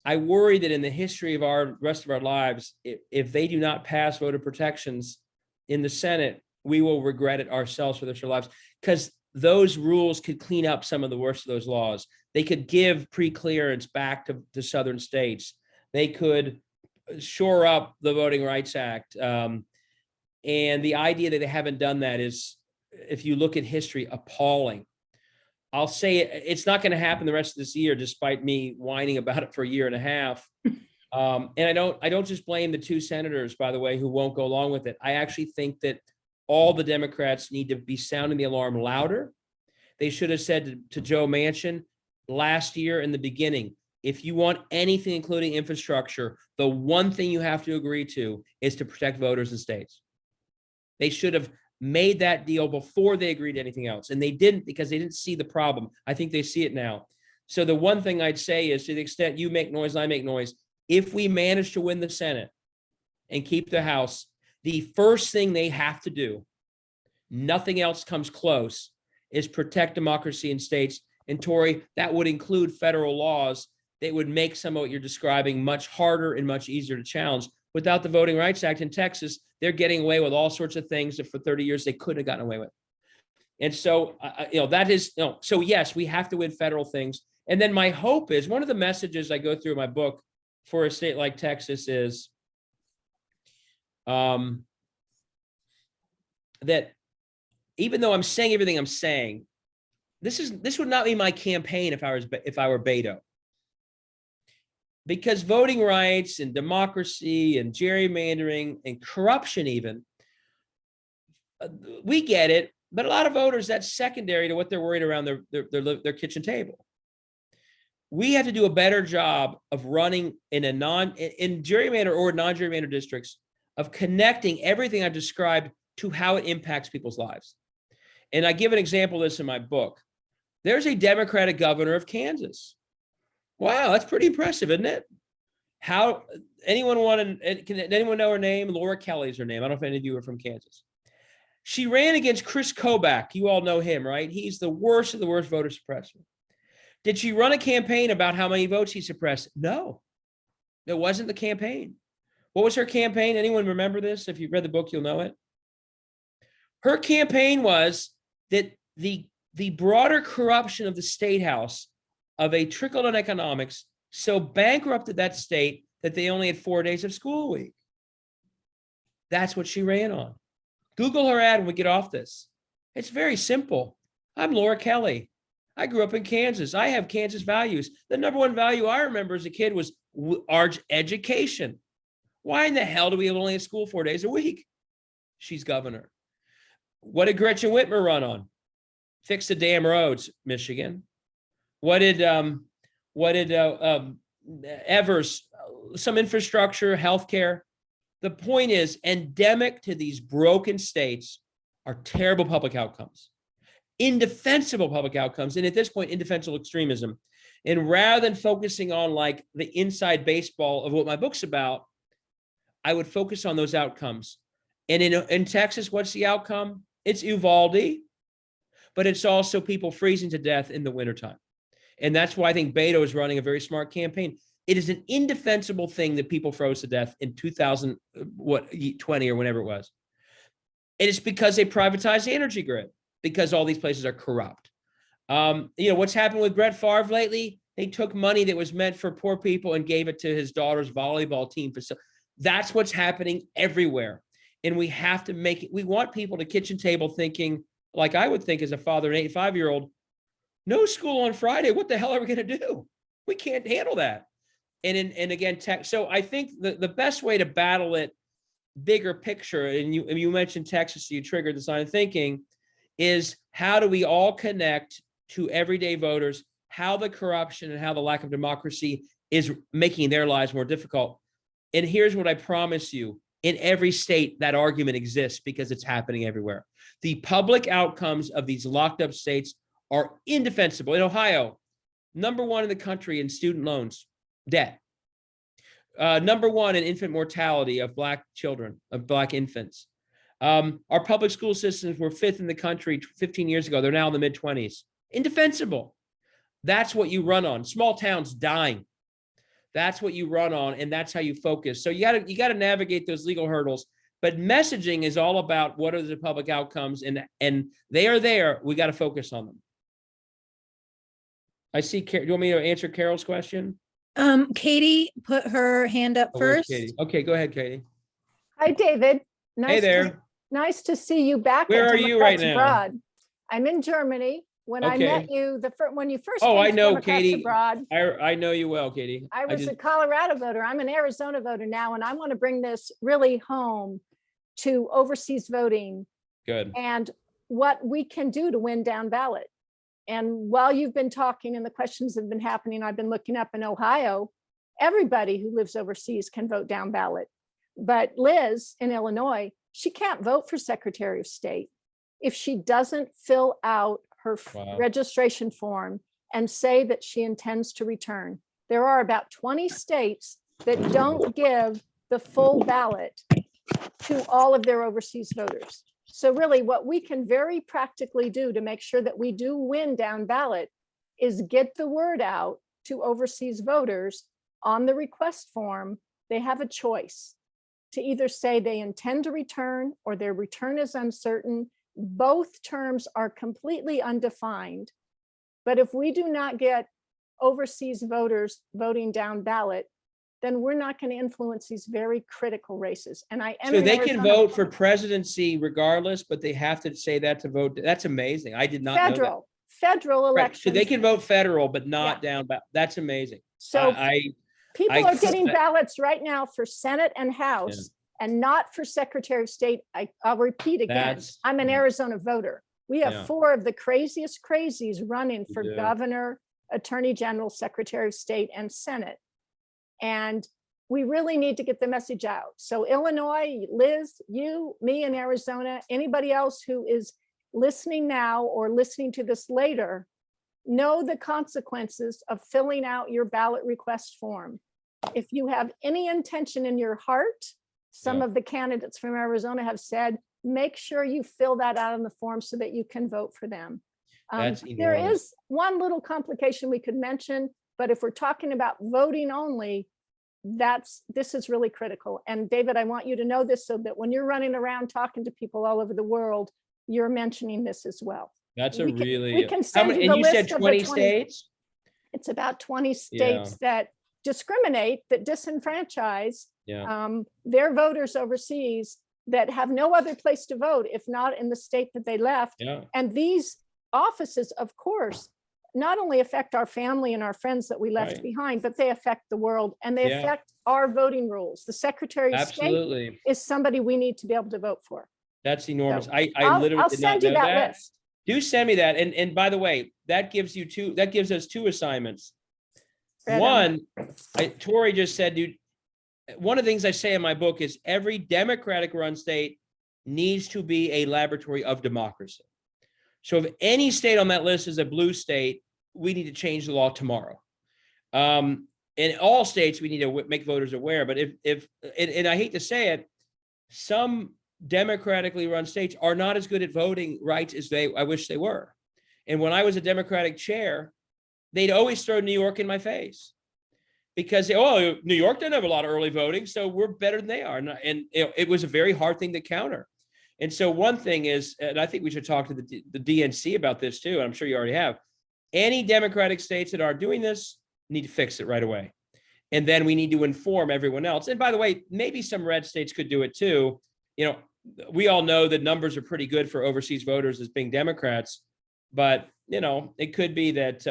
I worry that in the history of our rest of our lives, if they do not pass voter protections in the Senate, we will regret it ourselves for the rest of our lives, because those rules could clean up some of the worst of those laws. They could give pre-clearance back to southern states. They could shore up the Voting Rights Act. And the idea that they haven't done that is, if you look at history, appalling. I'll say it's not going to happen the rest of this year, despite me whining about it for a year and a half. And I don't just blame the two senators, by the way, who won't go along with it. I actually think that all the Democrats need to be sounding the alarm louder. They should have said to Joe Manchin last year in the beginning, if you want anything, including infrastructure, the one thing you have to agree to is to protect voters in states. They should have made that deal before they agreed to anything else. And they didn't, because they didn't see the problem. I think they see it now. So the one thing I'd say is, to the extent you make noise, I make noise. If we manage to win the Senate and keep the House, the first thing they have to do, nothing else comes close, is protect democracy in states. And Tori, that would include federal laws that would make some of what you're describing much harder and much easier to challenge. Without the Voting Rights Act in Texas, they're getting away with all sorts of things that for 30 years they couldn't have gotten away with. And so, that is, so yes, we have to win federal things. And then my hope is, one of the messages I go through in my book for a state like Texas is that even though I'm saying everything I'm saying, this would not be my campaign if I were Beto. Because voting rights and democracy and gerrymandering and corruption, even, we get it, but a lot of voters, that's secondary to what they're worried around their kitchen table. We have to do a better job of running in gerrymander or non-gerrymander districts, of connecting everything I've described to how it impacts people's lives. And I give an example of this in my book. There's a Democratic governor of Kansas. Wow, that's pretty impressive, isn't it? Can anyone know her name? Laura Kelly's her name. I don't know if any of you are from Kansas. She ran against Chris Kobach. You all know him, right? He's the worst of the worst voter suppressor. Did she run a campaign about how many votes he suppressed? No, it wasn't the campaign. What was her campaign? Anyone remember this? If you've read the book, you'll know it. Her campaign was that the broader corruption of the state house, of a trickle-down economics, so bankrupted that state that they only had 4 days of school a week. That's what she ran on. Google her ad when we get off this. It's very simple. I'm Laura Kelly. I grew up in Kansas. I have Kansas values. The number one value I remember as a kid was our education. Why in the hell do we only have school 4 days a week? She's governor. What did Gretchen Whitmer run on? Fix the damn roads, Michigan. What did Evers? Some infrastructure, healthcare. The point is, endemic to these broken states are terrible public outcomes, indefensible public outcomes, and at this point, indefensible extremism. And rather than focusing on like the inside baseball of what my book's about, I would focus on those outcomes. And in Texas, what's the outcome? It's Uvalde, but it's also people freezing to death in the wintertime. And that's why I think Beto is running a very smart campaign. It is an indefensible thing that people froze to death in 2020 or whenever it was. And it's because they privatized the energy grid, because all these places are corrupt. What's happened with Brett Favre lately? They took money that was meant for poor people and gave it to his daughter's volleyball team. That's what's happening everywhere. And we have to make it, we want people to kitchen table thinking, like I would think as a father, an 85-year-old, no school on Friday. What the hell are we going to do? We can't handle that. And again, so I think the best way to battle it, bigger picture, and you mentioned Texas, so you triggered this line of thinking, is how do we all connect to everyday voters, how the corruption and how the lack of democracy is making their lives more difficult. And here's what I promise you, in every state, that argument exists because it's happening everywhere. The public outcomes of these locked up states are indefensible. In Ohio, #1 in the country in student loans, debt. #1 in infant mortality of Black children, of Black infants. Our public school systems were 5th in the country 15 years ago. They're now in the mid-20s. Indefensible. That's what you run on. Small towns dying. That's what you run on, and that's how you focus. So you got to navigate those legal hurdles. But messaging is all about what are the public outcomes, and they are there. We got to focus on them. I see. Do you want me to answer Carol's question?
Katie put her hand up first.
Katie? Okay, go ahead, Katie.
Hi, David.
Hey there.
Nice to see you back.
Where
at
are you right
Democrats
now?
Abroad. I'm in Germany. When I
Okay.
met you, when you first
Oh,
came
I
to
know,
Democrats
Katie.
Abroad,
I know you well, Katie.
I was a Colorado voter. I'm an Arizona voter now, and I want to bring this really home to overseas voting
Good.
and what we can do to win down ballot. And while you've been talking and the questions have been happening, I've been looking up in Ohio, everybody who lives overseas can vote down ballot. But Liz in Illinois, she can't vote for Secretary of State if she doesn't fill out her
Wow.
registration form and say that she intends to return. There are about 20 states that don't give the full ballot to all of their overseas voters. So really what we can very practically do to make sure that we do win down ballot is get the word out to overseas voters on the request form. They have a choice to either say they intend to return or their return is uncertain. Both terms are completely undefined. But if we do not get overseas voters voting down ballot, then we're not going to influence these very critical races. And I am.
So they can vote for presidency regardless, but they have to say that to vote. That's amazing. I did not know that.
Federal
Right.
elections.
So they can vote federal, but not down. That's amazing.
So people
I
are getting ballots right now for Senate and House and not for Secretary of State. I'll repeat again. I'm an Arizona voter. We have 4 of the craziest crazies running for governor, attorney general, Secretary of State, and Senate. And we really need to get the message out. So Illinois, Liz, you, me in Arizona, anybody else who is listening now or listening to this later, know the consequences of filling out your ballot request form. If you have any intention in your heart, some of the candidates from Arizona have said, make sure you fill that out on the form so that you can vote for them. There is one little complication we could mention, but if we're talking about voting only, this is really critical. And David, I want you to know this so that when you're running around talking to people all over the world, you're mentioning this as well.
That's
we can send you the
and you
list
said
of
20 states?
It's about 20 states that discriminate, that disenfranchise their voters overseas that have no other place to vote if not in the state that they left. And these offices, of course, not only affect our family and our friends that we left
Right.
behind, but they affect the world and they
Yeah.
affect our voting rules. The Secretary of State
Absolutely.
is somebody we need to be able to vote for.
That's enormous.
So
I literally
I'll
did not
send you
know
that
that.
list.
Do send me that. And by the way, that gives us two assignments.
Read 'em.
One, Tori just said, dude, one of the things I say in my book is every Democratic run state needs to be a laboratory of democracy. So if any state on that list is a blue state, we need to change the law tomorrow. In all states, we need to make voters aware. But and I hate to say it, some democratically run states are not as good at voting rights as I wish they were. And when I was a Democratic chair, they'd always throw New York in my face because New York doesn't have a lot of early voting, so we're better than they are. And it was a very hard thing to counter. And so one thing is, and I think we should talk to the DNC about this too, and I'm sure you already have, any Democratic states that are doing this need to fix it right away. And then we need to inform everyone else. And by the way, maybe some red states could do it too. We all know that numbers are pretty good for overseas voters as being Democrats, but it could be that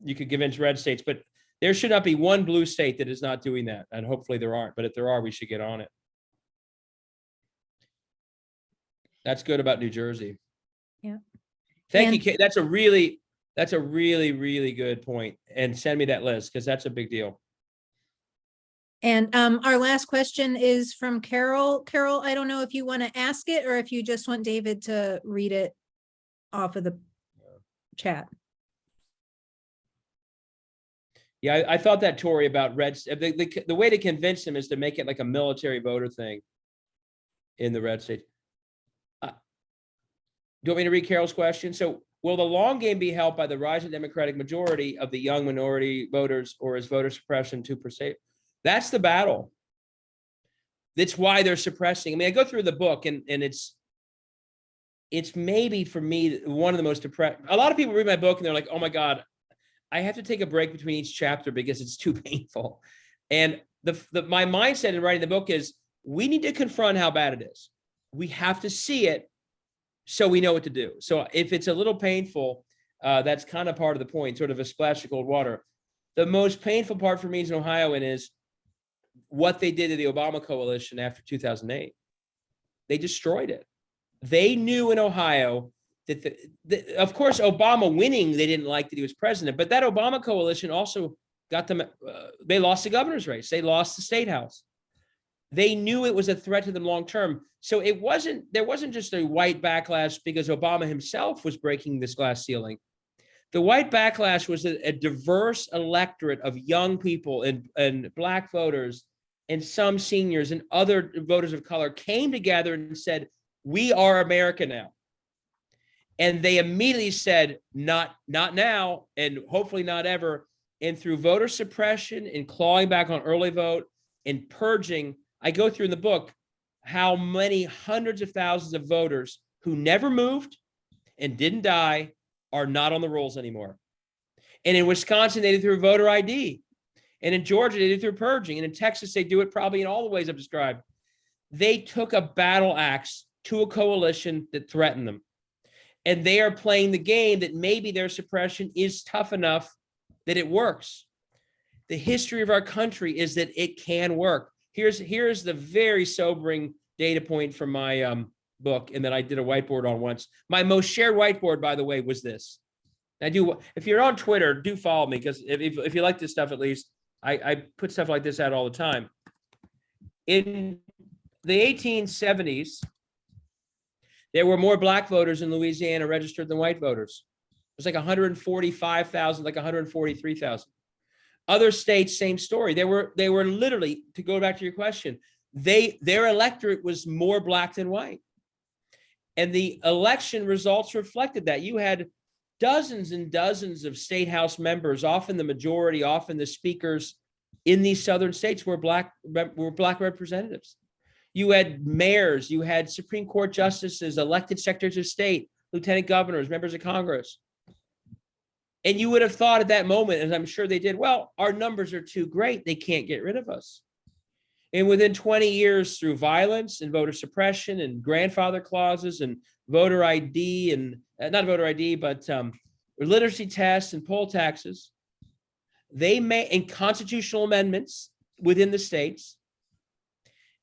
you could convince red states, but there should not be one blue state that is not doing that. And hopefully there aren't, but if there are, we should get on it. That's good about New Jersey.
Yeah.
Thank you, Kate. That's a really, really good point. And send me that list because that's a big deal.
And our last question is from Carol. Carol, I don't know if you want to ask it or if you just want David to read it off of the chat.
Yeah, I thought that, Tori, about red. The way to convince them is to make it like a military voter thing in the red states. Do you want me to read Carol's question? So, will the long game be helped by the rising Democratic majority of the young minority voters, or is voter suppression 2%? That's the battle. That's why they're suppressing. I mean, I go through the book, and it's maybe for me one of the most depressed. A lot of people read my book and they're like, "Oh my God, I have to take a break between each chapter because it's too painful." And my mindset in writing the book is we need to confront how bad it is. We have to see it so we know what to do. So if it's a little painful, that's kind of part of the point, sort of a splash of cold water. The most painful part for me as an Ohioan is what they did to the Obama coalition after 2008. They destroyed it. They knew in Ohio that, of course, Obama winning, they didn't like that he was president, but that Obama coalition also got them, they lost the governor's race. They lost the state house. They knew it was a threat to them long term. So there wasn't just a white backlash because Obama himself was breaking this glass ceiling. The white backlash was a diverse electorate of young people and Black voters and some seniors and other voters of color came together and said, "We are America now." And they immediately said, not now, and hopefully not ever. And through voter suppression and clawing back on early vote and purging, I go through in the book how many hundreds of thousands of voters who never moved and didn't die are not on the rolls anymore. And in Wisconsin, they did it through voter ID. And in Georgia, they did it through purging. And in Texas, they do it probably in all the ways I've described. They took a battle axe to a coalition that threatened them. And they are playing the game that maybe their suppression is tough enough that it works. The history of our country is that it can work. Here's the very sobering data point from my book, and that I did a whiteboard on once. My most shared whiteboard, by the way, was this. If you're on Twitter, do follow me, because if you like this stuff, at least I put stuff like this out all the time. In the 1870s, there were more Black voters in Louisiana registered than white voters. It was like 145,000, like 143,000. Other states, same story. They were literally, to go back to your question, their electorate was more Black than white. And the election results reflected that. You had dozens and dozens of state house members, often the majority, often the speakers in these southern states were Black representatives. You had mayors, you had Supreme Court justices, elected secretaries of state, lieutenant governors, members of Congress. And you would have thought at that moment, as I'm sure they did, well, our numbers are too great. They can't get rid of us. And within 20 years, through violence and voter suppression and grandfather clauses and voter ID and not voter ID, but literacy tests and poll taxes. They may, and constitutional amendments within the states,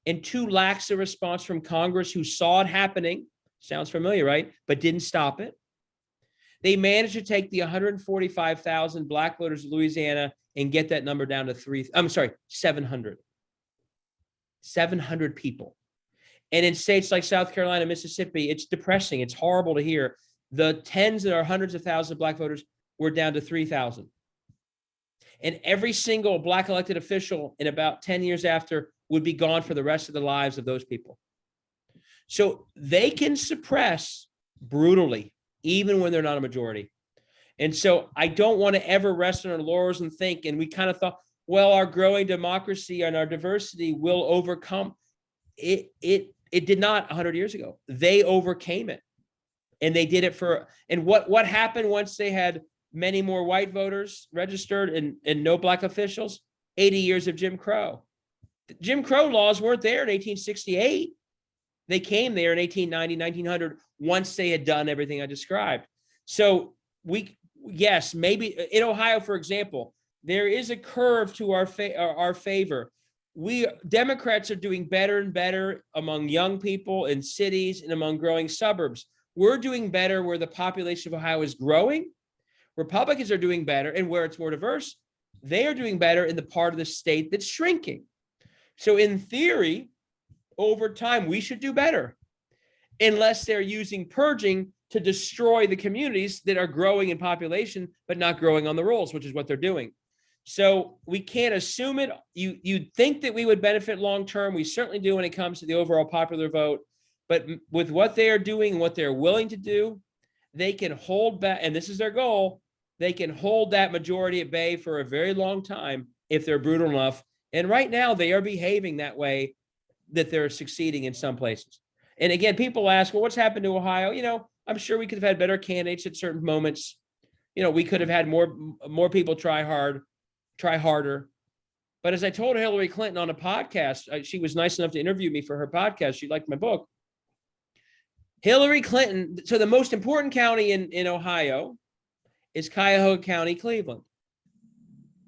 and 2, lacks a response from Congress who saw it happening. Sounds familiar, right? But didn't stop it. They managed to take the 145,000 Black voters of Louisiana and get that number down to 700. 700 people. And in states like South Carolina, Mississippi, it's depressing. It's horrible to hear. The tens or hundreds of thousands of Black voters were down to 3,000. And every single Black elected official in about 10 years after would be gone for the rest of the lives of those people. So they can suppress brutally, even when they're not a majority. And so I don't want to ever rest on our laurels and think, and we kind of thought, well, our growing democracy and our diversity will overcome. It did not 100 years ago. They overcame it. And they did it and what happened once they had many more white voters registered and no Black officials? 80 years of Jim Crow. Jim Crow laws weren't there in 1868. They came there in 1890, 1900, once they had done everything I described. So yes, maybe in Ohio, for example, there is a curve to our favor. Democrats are doing better and better among young people in cities and among growing suburbs. We're doing better where the population of Ohio is growing. Republicans are doing better, and where it's more diverse, they are doing better in the part of the state that's shrinking. So in theory, over time, we should do better, unless they're using purging to destroy the communities that are growing in population, but not growing on the rolls, which is what they're doing. So we can't assume it. You'd think that we would benefit long-term. We certainly do when it comes to the overall popular vote. But with what they are doing and what they're willing to do, they can hold back, and this is their goal, they can hold that majority at bay for a very long time if they're brutal enough. And right now they are behaving that way, that they're succeeding in some places. And again, people ask, well, what's happened to Ohio? I'm sure we could have had better candidates at certain moments. We could have had more people try harder. But as I told Hillary Clinton on a podcast, she was nice enough to interview me for her podcast. She liked my book. Hillary Clinton, so the most important county in Ohio is Cuyahoga County, Cleveland.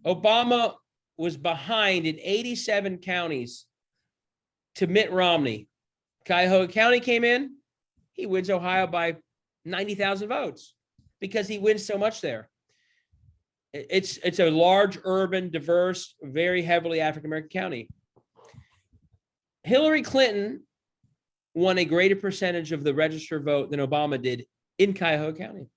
Obama was behind in 87 counties to Mitt Romney. Cuyahoga County came in, he wins Ohio by 90,000 votes because he wins so much there. It's a large, urban, diverse, very heavily African-American county. Hillary Clinton won a greater percentage of the registered vote than Obama did in Cuyahoga County.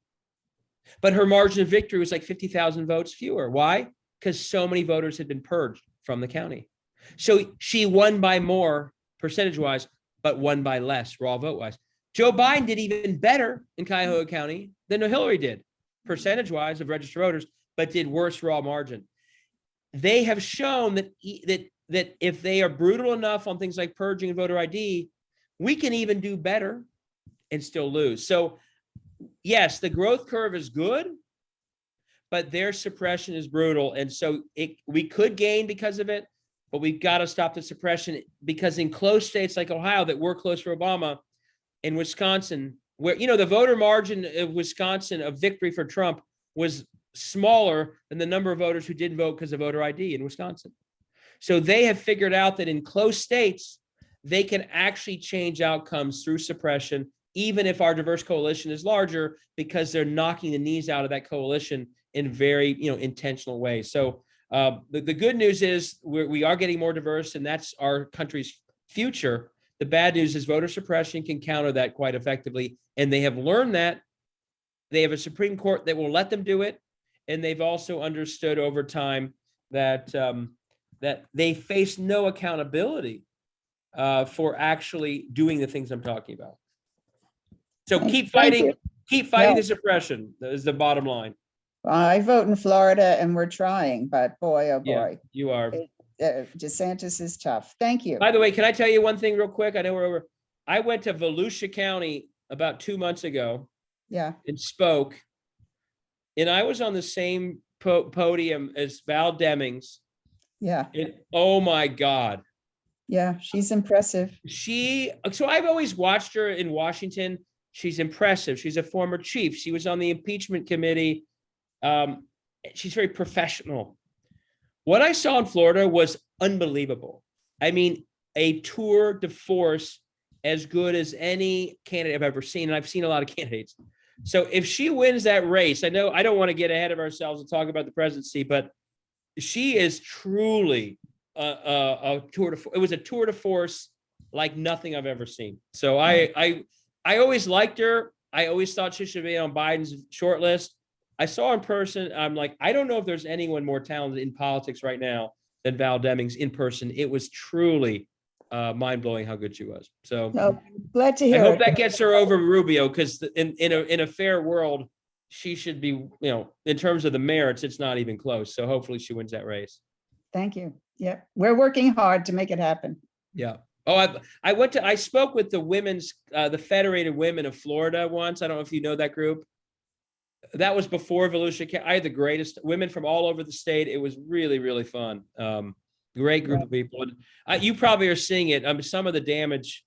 But her margin of victory was like 50,000 votes fewer. Why? Because so many voters had been purged from the county. So she won by more percentage-wise, but won by less raw vote-wise. Joe Biden did even better in Cuyahoga County than Hillary did, percentage-wise of registered voters, but did worse raw margin. They have shown that if they are brutal enough on things like purging and voter ID, we can even do better and still lose. So yes, the growth curve is good, but their suppression is brutal. And so we could gain because of it, but we've got to stop the suppression, because in close states like Ohio that were close for Obama, in Wisconsin, where, the voter margin of Wisconsin of victory for Trump was smaller than the number of voters who didn't vote because of voter ID in Wisconsin. So they have figured out that in close states, they can actually change outcomes through suppression, even if our diverse coalition is larger, because they're knocking the knees out of that coalition in very, intentional ways. So the good news is we are getting more diverse, and that's our country's future. The bad news is voter suppression can counter that quite effectively, and they have learned that. They have a Supreme Court that will let them do it, and they've also understood over time that that they face no accountability for actually doing the things I'm talking about. So keep fighting the suppression is the bottom line.
I vote in Florida and we're trying, but boy, oh boy.
Yeah, you are.
DeSantis is tough. Thank you.
By the way, can I tell you one thing real quick? I know we're over. I went to Volusia County about 2 months ago.
Yeah.
And spoke. And I was on the same podium as Val Demings.
Yeah.
And oh my God.
Yeah, she's impressive.
So I've always watched her in Washington. She's impressive. She's a former chief. She was on the impeachment committee. She's very professional. What I saw in Florida was unbelievable. I mean, a tour de force as good as any candidate I've ever seen. And I've seen a lot of candidates. So if she wins that race, I know I don't want to get ahead of ourselves and talk about the presidency, but she is truly a tour de. It was a tour de force like nothing I've ever seen. So I always liked her. I always thought she should be on Biden's short list. I saw in person. I'm like, I don't know if there's anyone more talented in politics right now than Val Demings in person. It was truly mind blowing how good she was. So
No, glad to
I
hear
hope
it.
that gets her over Rubio, because in a fair world, she should be, you know, in terms of the merits, it's not even close. So hopefully she wins that race.
Thank you. Yep, we're working hard to make it happen.
Yeah. Oh, I spoke with the women's, the Federated Women of Florida once. I don't know if you know that group. That was before Volusia. I had the greatest women from all over the state. It was really, really fun. Great group of people. And you probably are seeing it. Some of the damage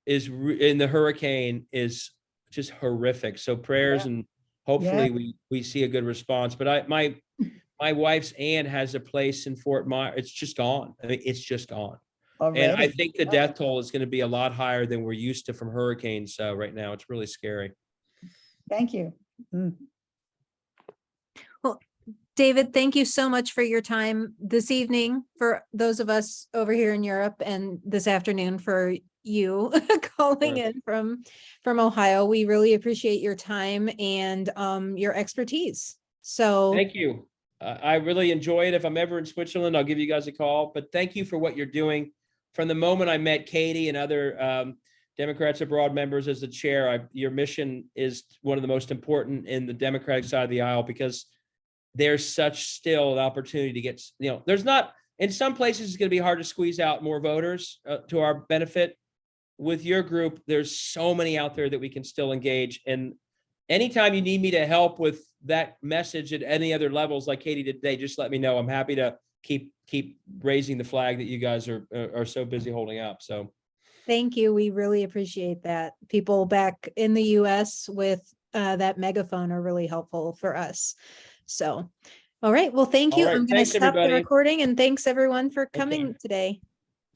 is in the hurricane is just horrific. So prayers and hopefully we see a good response. But my wife's aunt has a place in Fort Myers. It's just gone. I mean, it's just gone.
Already.
And I think the death toll is going to be a lot higher than we're used to from hurricanes right now. It's really scary.
Thank you. Mm.
Well, David, thank you so much for your time this evening for those of us over here in Europe, and this afternoon for you calling in from Ohio. We really appreciate your time and your expertise. So
thank you. I really enjoy it. If I'm ever in Switzerland, I'll give you guys a call. But thank you for what you're doing. From the moment I met Katie and other Democrats Abroad members as the chair, your mission is one of the most important in the Democratic side of the aisle, because there's such still an opportunity to get, you know, there's not, in some places it's going to be hard to squeeze out more voters to our benefit. With your group, there's so many out there that we can still engage. And anytime you need me to help with that message at any other levels like Katie did today, just let me know. I'm happy to keep raising the flag that you guys are so busy holding up. So
thank you. We really appreciate that. People back in the US with that megaphone are really helpful for us. So, all right. Well, thank you.
All right.
I'm going to
Thanks,
stop the
everybody.
recording, and thanks everyone for coming today.